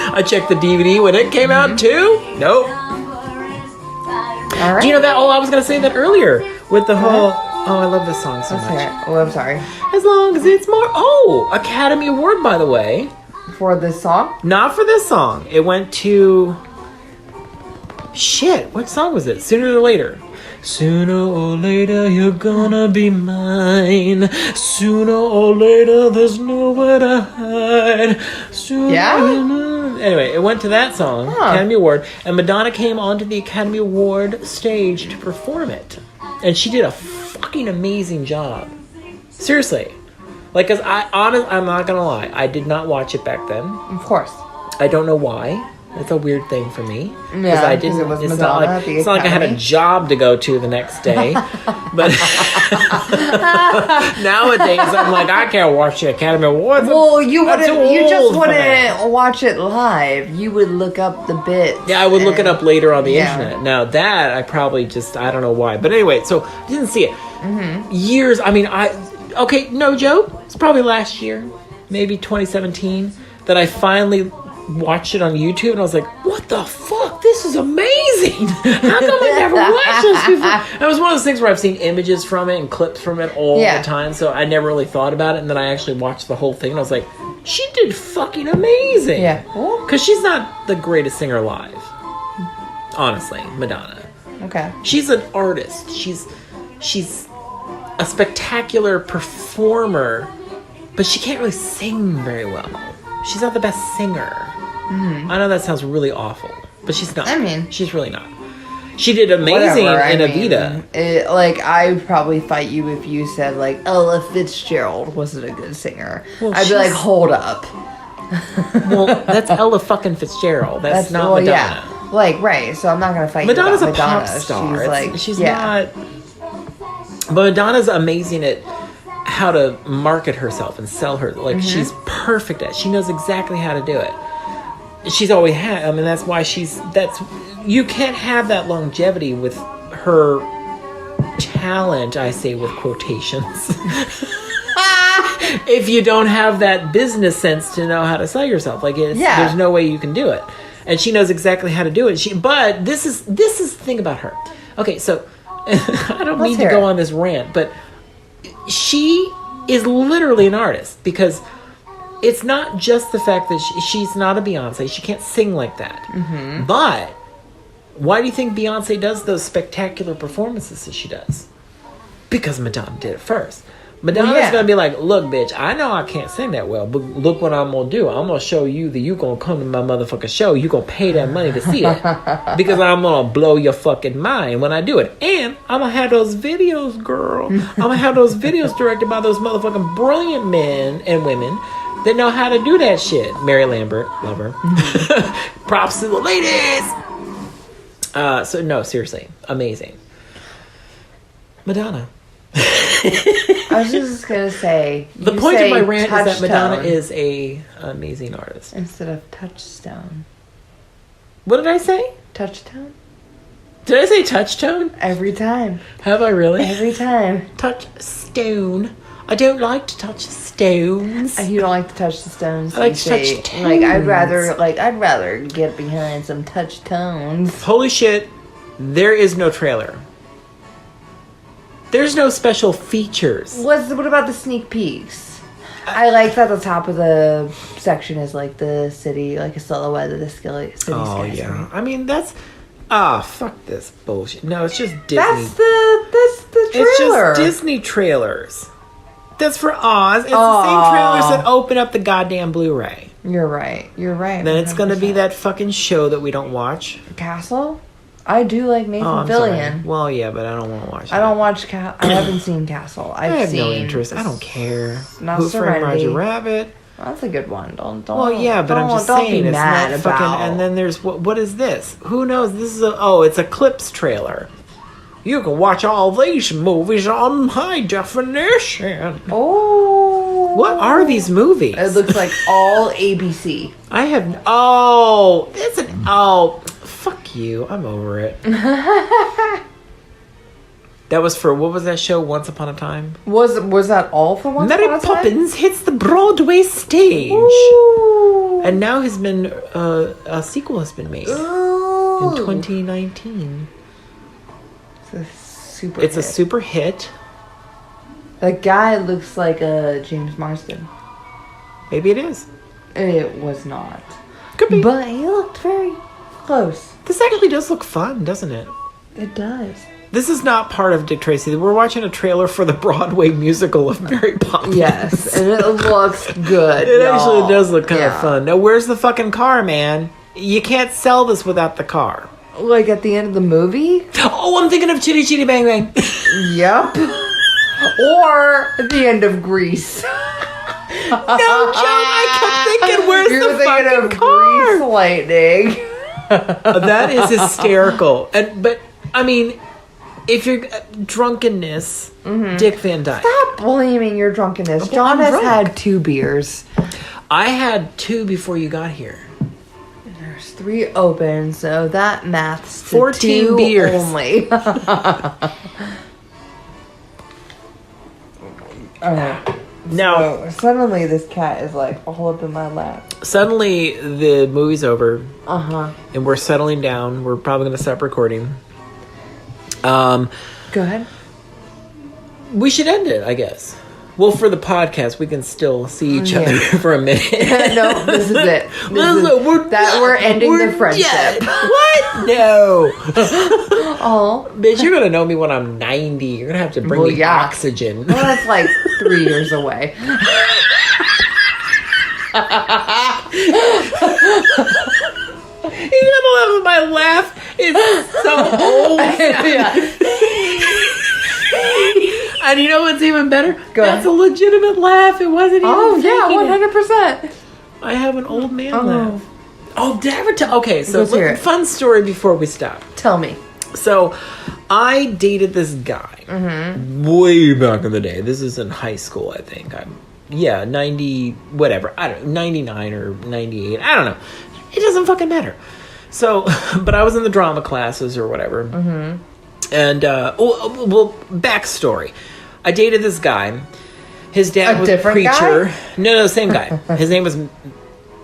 I checked the DVD when it came out too. Nope. All right. Do you know that? Oh, I was going to say that earlier with the whole... Oh, I love this song so Let's much. hear it. Oh, I'm sorry. As long as it's more... Oh, Academy Award, by the way. For this song? Not for this song. It went to... Shit, what song was it? Sooner or Later. Sooner or later you're gonna be mine. Sooner or later there's nowhere to hide. Sooner. Yeah? Anyway, it went to that song, Huh. Academy Award, and Madonna came onto the Academy Award stage to perform it. And she did a fucking amazing job. Seriously. Like, cause I'm not gonna lie, I did not watch it back then. Of course. I don't know why. That's a weird thing for me. Yeah, I 'cause didn't. it was It's Madonna not at like the it's not like I had a Academy. job to go to the next day. But nowadays, I'm like, I can't watch the Academy Awards. Well, you I'm too wouldn't. You old just for that. wouldn't watch it live. You would look up the bits. Yeah, I would look it and- up later on the Yeah. internet. Now that I probably just I don't know why. But anyway, so I didn't see it. Mm-hmm. Years. I mean, no joke. It's probably last year. maybe 2017, that I finally watched it on YouTube, and I was like, what the fuck? This is amazing. How come I never watched this before? It was one of those things where I've seen images from it and clips from it all the time, so I never really thought about it, and then I actually watched the whole thing, and I was like, she did fucking amazing. Yeah. Because she's not the greatest singer alive. Honestly, Madonna. Okay. She's an artist. She's a spectacular performer, but she can't really sing very well. She's not the best singer. Mm-hmm. I know that sounds really awful, but she's not. I mean, she's really not. She did amazing in Evita. I would probably fight you if you said like Ella Fitzgerald wasn't a good singer. Well, I'd be like, hold up. Well, that's Ella fucking Fitzgerald. That's not Madonna. Yeah. Like, right. So I'm not gonna fight Madonna's you about Madonna. a pop star. She's like, she's not. But Madonna's amazing at how to market herself and sell her. Like, she's perfect at it. She knows exactly how to do it. She's always had. I mean, that's why you can't have that longevity with her talent, I say with quotations. If you don't have that business sense to know how to sell yourself. Like, there's no way you can do it. And she knows exactly how to do it. But this is the thing about her. Okay, so I don't mean to go on this rant, but she is literally an artist, because it's not just the fact that she's not a Beyonce. She can't sing like that. Mm-hmm. But why do you think Beyonce does those spectacular performances that she does? Because Madonna did it first. Madonna's going to be like, look, bitch, I know I can't sing that well, but look what I'm going to do. I'm going to show you that you going to come to my motherfucking show. You going to pay that money to see it. Because I'm going to blow your fucking mind when I do it. And I'm going to have those videos, girl. I'm going to have those videos directed by those motherfucking brilliant men and women that know how to do that shit. Mary Lambert, love her. Props to the ladies. So, no, seriously, amazing. Madonna. I was just gonna say the point of my rant is that Madonna is a amazing artist instead of touchstone. What did I say? Touchstone. Did I say touchstone? Every time. Have I really? Every time. Touchstone. I don't like to touch stones. You don't like to touch the stones. I like to touch tones. Like I'd rather get behind some touch tones. Holy shit! There is no trailer. There's no special features. What about the sneak peeks? I like that the top of the section is like the city, like a silhouette of the city Oh, skyscraper. yeah. I mean, that's... fuck this bullshit. No, it's just Disney. That's the trailer. It's just Disney trailers. That's for Oz. It's the same trailers that open up the goddamn Blu-ray. You're right. Then it's going to be that fucking show that we don't watch. Castle? I do like Nathan Fillion. Sorry. Well, yeah, but I don't want to watch it. I don't watch I haven't seen Castle. I have no interest. I don't care. Not Who Framed Roger Rabbit? Well, that's a good one. Don't. Well, yeah, but I'm just saying be it's mad not about. fucking. And then there's what is this? Who knows? This is it's a Clips trailer. You can watch all these movies on high definition. Oh, what are these movies? It looks like all ABC. I have fuck you. I'm over it. That was for, what was that show, Once Upon a Time? Was that all for Once Upon a Time? Mary Poppins hits the Broadway stage. Ooh. And now has been, a sequel has been made. Ooh. In 2019. It's a super hit. That guy looks like James Marsden. Maybe it is. It was not. Could be. But he looked very close. This actually does look fun, doesn't it? It does. This is not part of Dick Tracy. We're watching a trailer for the Broadway musical of Mary Poppins. Yes, and it looks good. It actually does look kind of fun. Now, where's the fucking car, man? You can't sell this without the car. Like at the end of the movie? Oh, I'm thinking of Chitty Chitty Bang Bang. Yep. Or at the end of Grease. No joke. I kept thinking, where's You're the fucking car? Grease lightning. That is hysterical. But I mean, if you're drunkenness, Dick Van Dyke. Stop blaming your drunkenness. John has had 2 beers. I had 2 before you got here. There's 3 open, so that maths to 14 2 beers only. Now, So, suddenly this cat is like all up in my lap. suddenly the movie's over, Uh-huh. and we're settling down. We're probably going to stop recording. Go ahead. We should end it, I guess. Well, for the podcast, we can still see each other for a minute. No, this is it. We're ending the friendship. dead. What? No. Oh. Bitch, you're going to know me when I'm 90. You're going to have to bring me oxygen. Well, that's like 3 years away. You gotta love my laugh. It's so old. Yeah. And you know what's even better? Go That's ahead. a legitimate laugh. It wasn't even Oh, yeah, faking it. 100%. I have an old man laugh. Oh, did Okay, so Let's hear it. fun story before we stop. Tell me. So, I dated this guy way back in the day. This is in high school, I think. 90, whatever. I don't know, 99 or 98. I don't know. It doesn't fucking matter. So, but I was in the drama classes or whatever. Mm-hmm. And, well, backstory. I dated this guy. His dad was a different preacher. guy? No, same guy. His name was...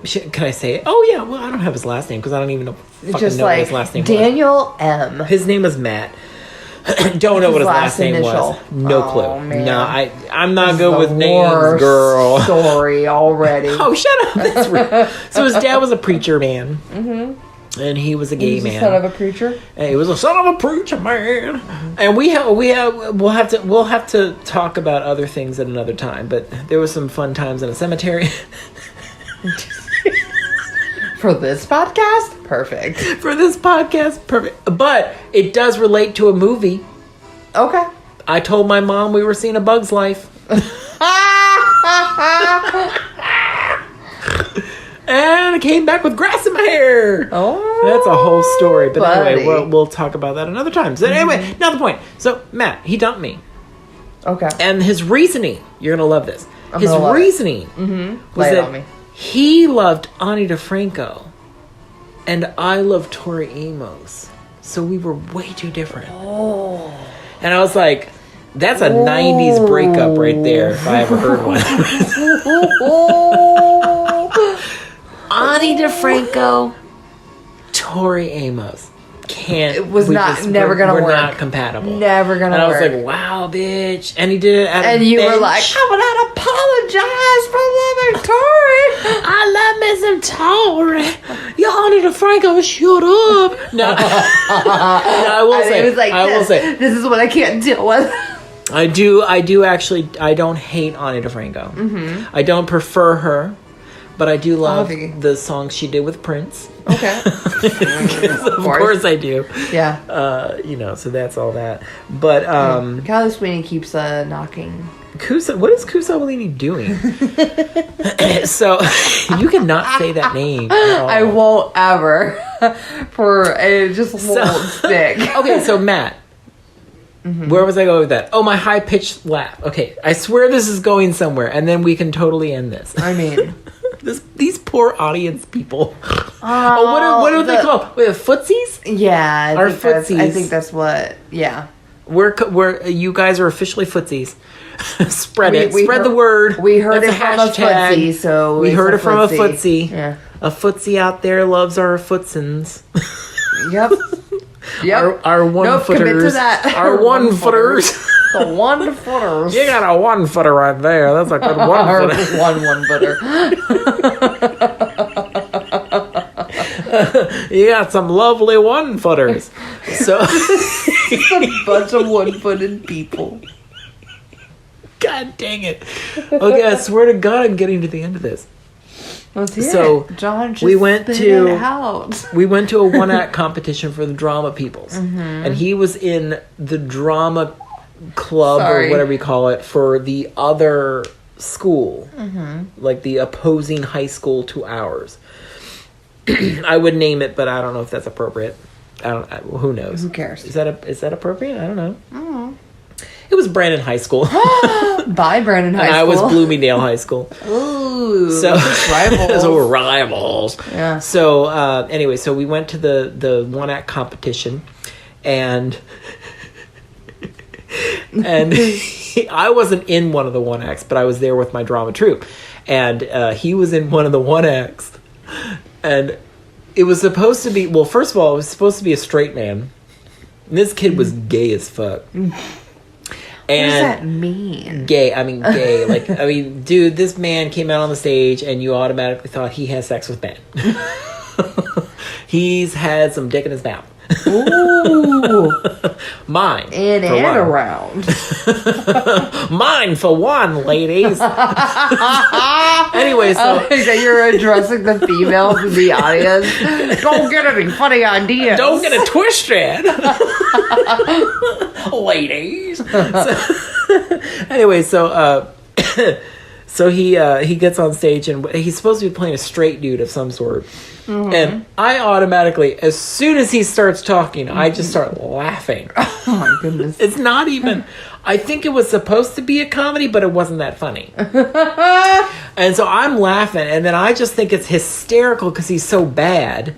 Can I say it? Oh, yeah. Well, I don't have his last name because I don't even know Just what like his last name was. Daniel M. His name was Matt. Don't know what his last name initial? was. No Oh, clue. man. No, I'm not This good is with the names, worst girl. Story already. Oh, shut up. That's rude. So his dad was a preacher man. Mm-hmm. And he was a gay He's the man. son of a preacher. And he was a son of a preacher man. And we'll have to talk about other things at another time. But there was some fun times in a cemetery. For this podcast? Perfect. For this podcast, perfect. But it does relate to a movie. Okay. I told my mom we were seeing A Bug's Life. And I came back with grass in my hair. Oh, That's a whole story. But anyway, buddy. we'll talk about that another time. So anyway, not the point. So Matt, he dumped me. Okay. And his reasoning, you're going to love this. His gonna love it. reasoning was Lay it that on me. he loved Ani DeFranco and I loved Tori Amos. So we were way too different. Oh. And I was like, that's a 90s breakup right there, if I ever heard one. Ani DeFranco, Tori Amos. It was never gonna we're work. not compatible. Never gonna and I was work. like, wow, bitch. And he did it at And a you bench. were like, I would not apologize for loving Tori. I love me some Tori. You Ani DeFranco, shut up. No, no, I will And say. it was like, I will say. this is what I can't deal with. I do actually. I don't hate Ani DeFranco. Mm-hmm. I don't prefer her, but I do love Avi. the songs she did with Prince. Okay. of course I do. Yeah. So that's all that. But Callie Sweeney keeps knocking. Kusa, what is Kusa Walini doing? So you cannot say that name at all. I won't ever. It just won't stick. Okay, so Matt, where was I going with that? Oh, my high pitched laugh. Okay, I swear this is going somewhere, and then we can totally end this. I mean, These poor audience people. What are they called? Wait, footsies? yeah. Our I footsies. think that's what. Yeah. We're you guys are officially footsies. Spread We spread heard- the word. we heard That's it from a footsie, so we it's heard a it from a footsie. footsie. Yeah. A footsie out there loves our footsins. Yep. Yep. Our one Nope, footers. commit to that. Our one footers. The 1 footers. You got a 1 footer right there. That's a good 1 Or footer. 1 footer. You got some lovely 1 footers. So A bunch of 1-footed people. God dang it. Okay, I swear to God I'm getting to the end of this. Let's hear So, it. John, just we went spit to- it out. We went to a 1-act competition for the drama peoples. And he was in the drama club Sorry. or whatever you call it for the other school. Like the opposing high school to ours. I would name it, but I don't know if that's appropriate. Who knows? Who cares? Is that appropriate? I don't know. It was Brandon High School. Bye, Brandon High And School. I was Bloomingdale High School. Ooh. So rivals. so we're rivals. Yeah. So anyway, so we went to the 1-act competition, and I wasn't in one of the one acts, but I was there with my drama troupe, and he was in one of the one acts, and it was supposed to be, well, first of all, it was supposed to be a straight man, and this kid was gay as fuck. What does that mean? Gay. I mean, gay. Like, I mean, dude, this man came out on the stage and you automatically thought he has sex with men. He's had some dick in his mouth. Ooh. Mine. In for and one. around. Mine for one, ladies. Anyway, so. You're addressing the females in the audience. Don't get any funny ideas. Don't get it twisted. Ladies. Anyway, so he gets on stage and he's supposed to be playing a straight dude of some sort. Mm-hmm. And I automatically, as soon as he starts talking, I just start laughing. Oh my goodness. It's not even, I think it was supposed to be a comedy, but it wasn't that funny. And so I'm laughing, and then I just think it's hysterical because he's so bad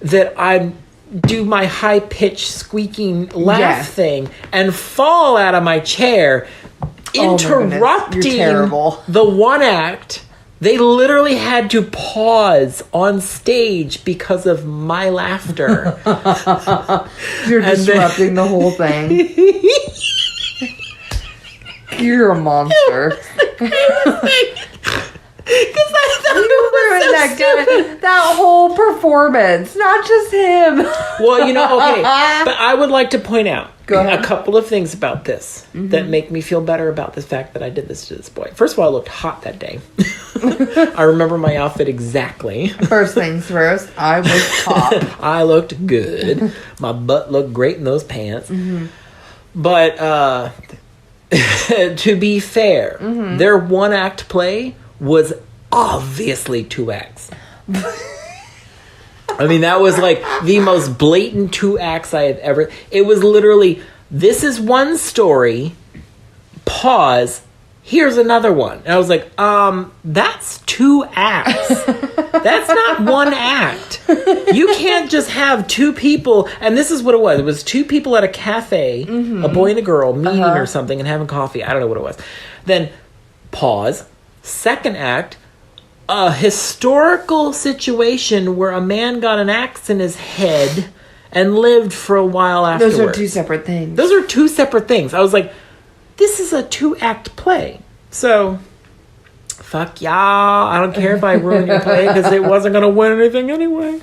that I do my high-pitched squeaking laugh thing and fall out of my chair, interrupting the one act. They literally had to pause on stage because of my laughter. You're disrupting the whole thing. You're a monster. Because I thought you ruined that whole performance, not just him. Well, okay, but I would like to point out a couple of things about this that make me feel better about the fact that I did this to this boy. First of all, I looked hot that day. I remember my outfit exactly. First things first, I was top. I looked good. My butt looked great in those pants. But to be fair, their one act play was obviously 2 acts. I mean, that was like the most blatant 2 acts I have ever. It was literally, this is one story, pause, here's another one. And I was like, that's 2 acts. That's not 1 act. You can't just have 2 people, and this is what it was. It was 2 people at a cafe, a boy and a girl, meeting or something and having coffee. I don't know what it was. Then, pause. Second act, a historical situation where a man got an axe in his head and lived for a while afterwards. Those are 2 separate things. Those are 2 separate things. I was like, this is a 2-act play. So, fuck y'all. I don't care if I ruin your play because it wasn't going to win anything anyway.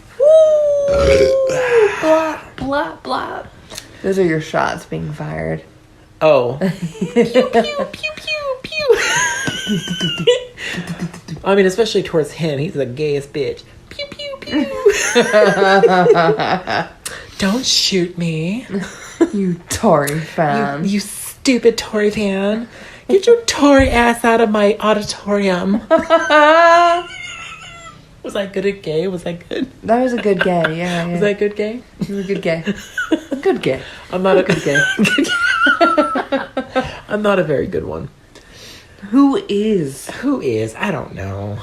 Blah, blah, blah. Those are your shots being fired. Oh. Pew, pew, pew, pew, pew. I mean, especially towards him. He's the gayest bitch. Pew, pew, pew. Don't shoot me. You Tory fan. You stupid Tory fan. Get your Tory ass out of my auditorium. Was I good at gay? Was I good? That was a good gay, yeah. Was I good gay? You were a good gay. Good gay. I'm not a good gay. I'm not a very good one. Who is? I don't know.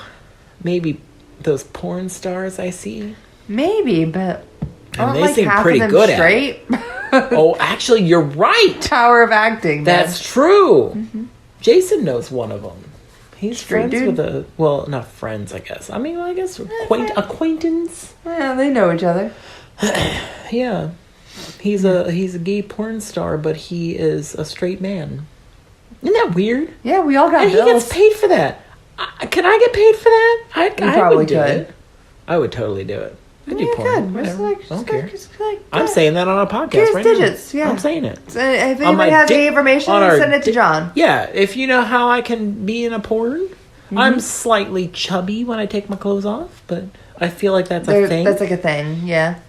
Maybe those porn stars I see. Maybe, but and they seem pretty good straight? at it. Oh, actually, you're right. Power of acting. That's true. Jason knows one of them. He's Straight friends dude? with a... Well, not friends, I guess. I mean, I guess acquaintance. Yeah, they know each other. Yeah. He's a gay porn star, but he is a straight man. Isn't that weird? Yeah, we all got And bills. he gets paid for that. Can I get paid for that? I probably would do could. it. I would totally do it. I do porn. Good. Whatever. I don't care. Like, I'm saying that on a podcast Here's right digits, now. yeah. I'm saying it. So if On my anybody has any dick- information, on our send it to John. Yeah, if you know how I can be in a porn, I'm slightly chubby when I take my clothes off, but I feel like that's a thing. That's like a thing, yeah.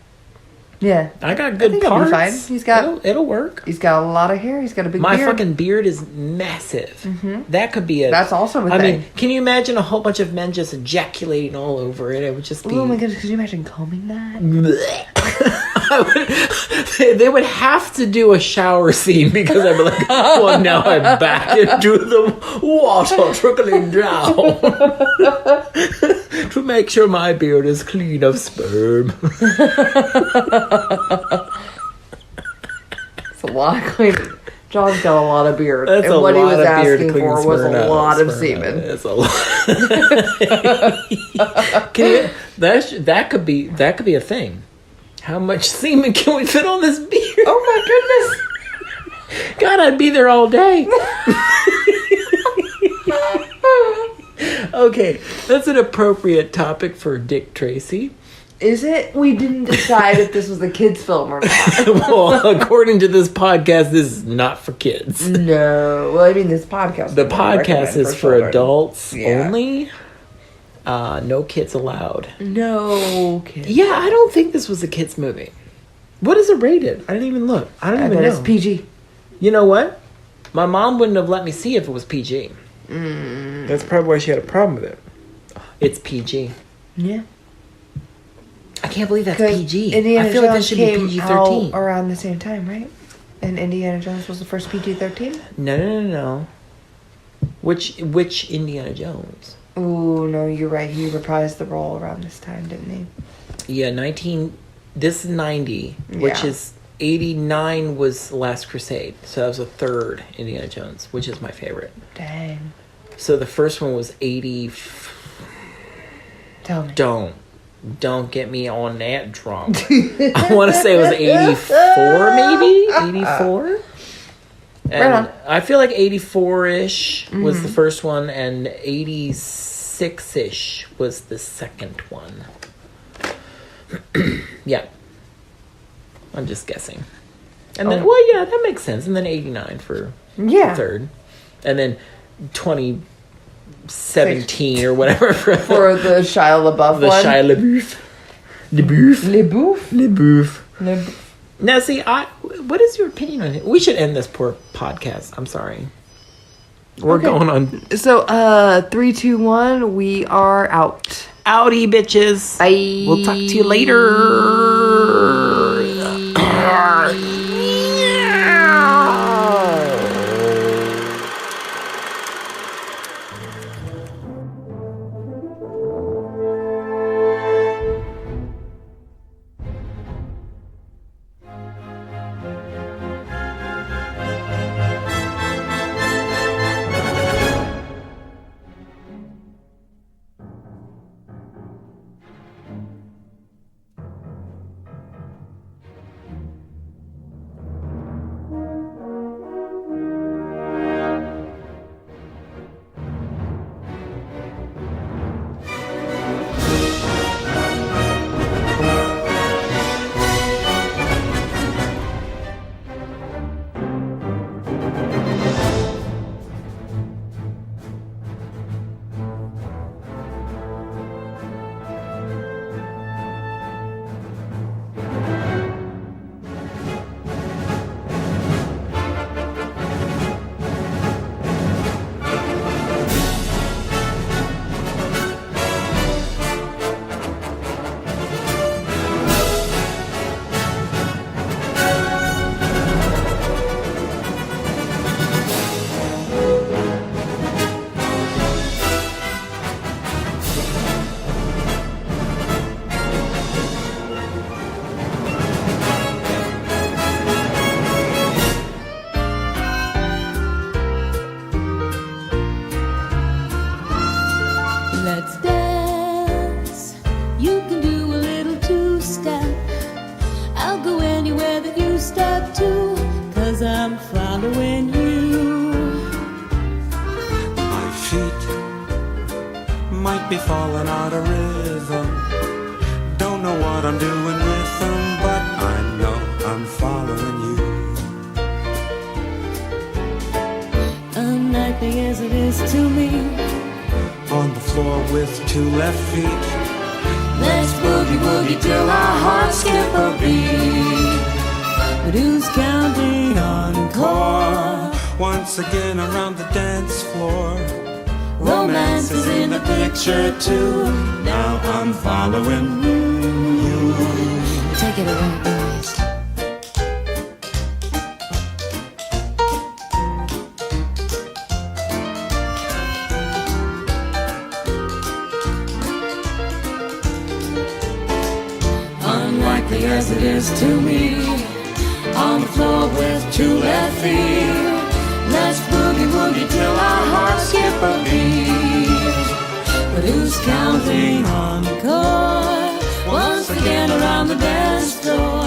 Yeah. I got good think he'll be parts. fine. He's got- It'll work. He's got a lot of hair. He's got a big My beard. fucking beard is massive. That could be a... That's also a I thing. mean, can you imagine a whole bunch of men just ejaculating all over it? It would just be... Oh my goodness, could you imagine combing that? They would have to do a shower scene because I'd be like, well, now I'm back into the water trickling down to make sure my beard is clean of sperm. It's a lot of cleaning. John's got a lot of beard. That's and a what he lot was of beard to asking clean for was sperm a out. lot of Sperm out. semen. It's a lot. That could be a thing. How much semen can we fit on this beard? Oh my goodness. God, I'd be there all day. Okay, that's an appropriate topic for Dick Tracy. Is it? We didn't decide if this was a kid's film or not. Well, according to this podcast, this is not for kids. No. Well, I mean, this podcast. The would be podcast recommended is for children. adults Yeah. only. No kids allowed. No kids. Yeah, I don't think this was a kid's movie. What is it rated? I didn't even look. I don't I even bet know. it's PG. You know what? My mom wouldn't have let me see if it was PG. That's probably why she had a problem with it. It's PG. Yeah. I can't believe that's 'Cause PG. Indiana I feel like that Jones should be came PG-13. out around the same time, right? And Indiana Jones was the first PG-13? No. Which Indiana Jones? Ooh, no, you're right. He reprised the role around this time, didn't he? Yeah, this is 90, which Yeah. is 89 was Last Crusade. So that was the third Indiana Jones, which is my favorite. Dang. So the first one was 80. Tell me. Don't get me on that drum. I want to say it was 84, maybe 84. And Right on. I feel like 84-ish was the first one, and 86-ish was the second one. Yeah, I'm just guessing. And then, well, yeah, that makes sense. And then 89 for Yeah. the third, and then 2017 or whatever for For the Shia LaBeouf the one. Shia LaBeouf. LaBeouf. Now, see, what is your opinion on it? We should end this poor podcast. I'm sorry. We're Okay. going on So, 3, 2, 1, we are out. outie, bitches. Bye. We'll talk to you later. Let's dance. You can do a little two-step. I'll go anywhere that you step to, 'cause I'm following you. My feet might be falling out of rhythm. Don't know what I'm doing with them, but I know I'm following you. Unlikely as it is to me, On the floor with two left feet. let's boogie-woogie till our hearts skip a beat. But who's counting on Encore once again around the dance floor. Romance is in the picture too. Now I'm following you. Take it away, boys. Unlikely as it is to me, on the floor with two left feet. Let's boogie woogie till our hearts skip a beat. But who's counting encore? Once again around the dance floor.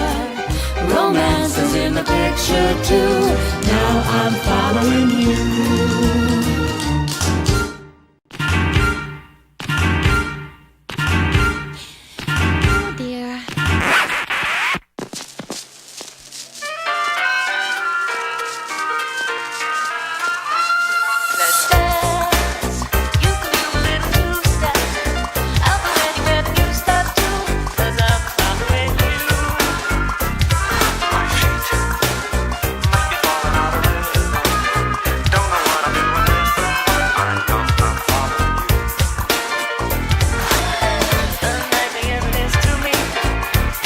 Romance is in the picture too. Now I'm following you. Oh dear. Let's dance. You can do a little two-step. I'll go anywhere that you step to, 'cause I'm following you. My feet might be falling out of rhythm. Don't know what I'm doing with them, but I know I'm following you. The night the end is to me.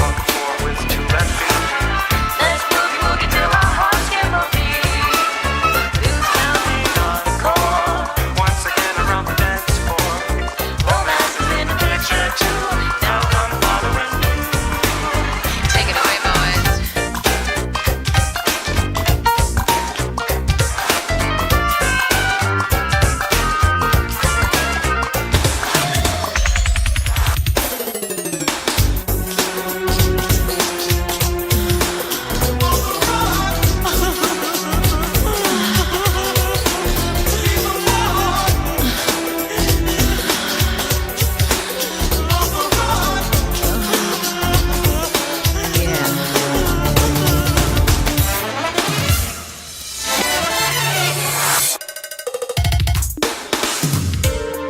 On the floor with two left feet. Let's boogie woogie till our hearts skip a beat. Who's counting encore? Once again around the dance floor. Romance is in the picture too. Now I'm following you. Take it away, boys.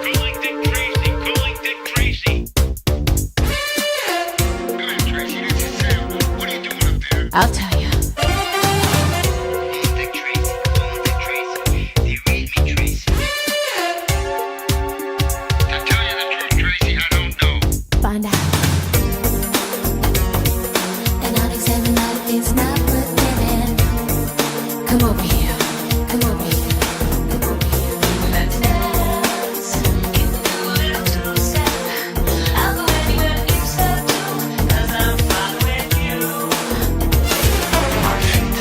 Calling Dick Tracy. Calling Dick Tracy. Go ahead, Tracy. This is Sam. What are you doing up there? I'll tell you. Calling Dick Tracy. Calling Dick Tracy. They read me, Tracy. To tell you the truth, Tracy, I don't know. Find out. And I'll examine life, it's not worth living. Come over here. Come over here. Come over here. Let's dance. You can do a little two-step. I'll go anywhere that you step to, 'cause I'm following you. My feet,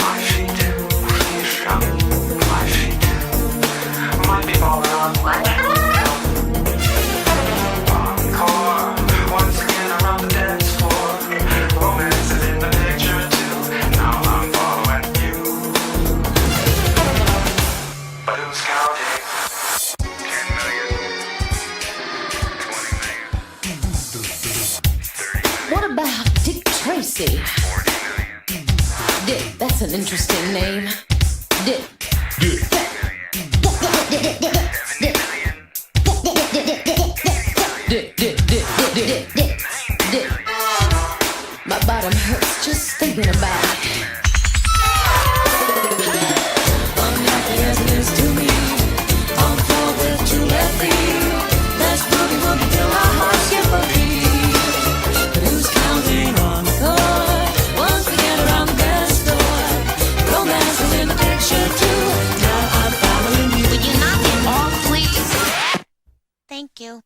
my feet, my feet might be falling on encore. Once again around the dance floor. Romance is in the picture too. Now I'm following you. But who's counting? 10 million. 20 million. 30 million. What about Dick Tracy? 40 million. Dick, that's an interesting name. Dick. Dick. Dick. My bottom hurts just thinking about it. Unlucky as it is to me, on the floor with two left feet. Let's boogie woogie till our hearts skip a beat. But who's counting on the chord? Once again around the dance floor. Romance is in the picture too. Now I'm following you. Would you knock it off, please? Thank you.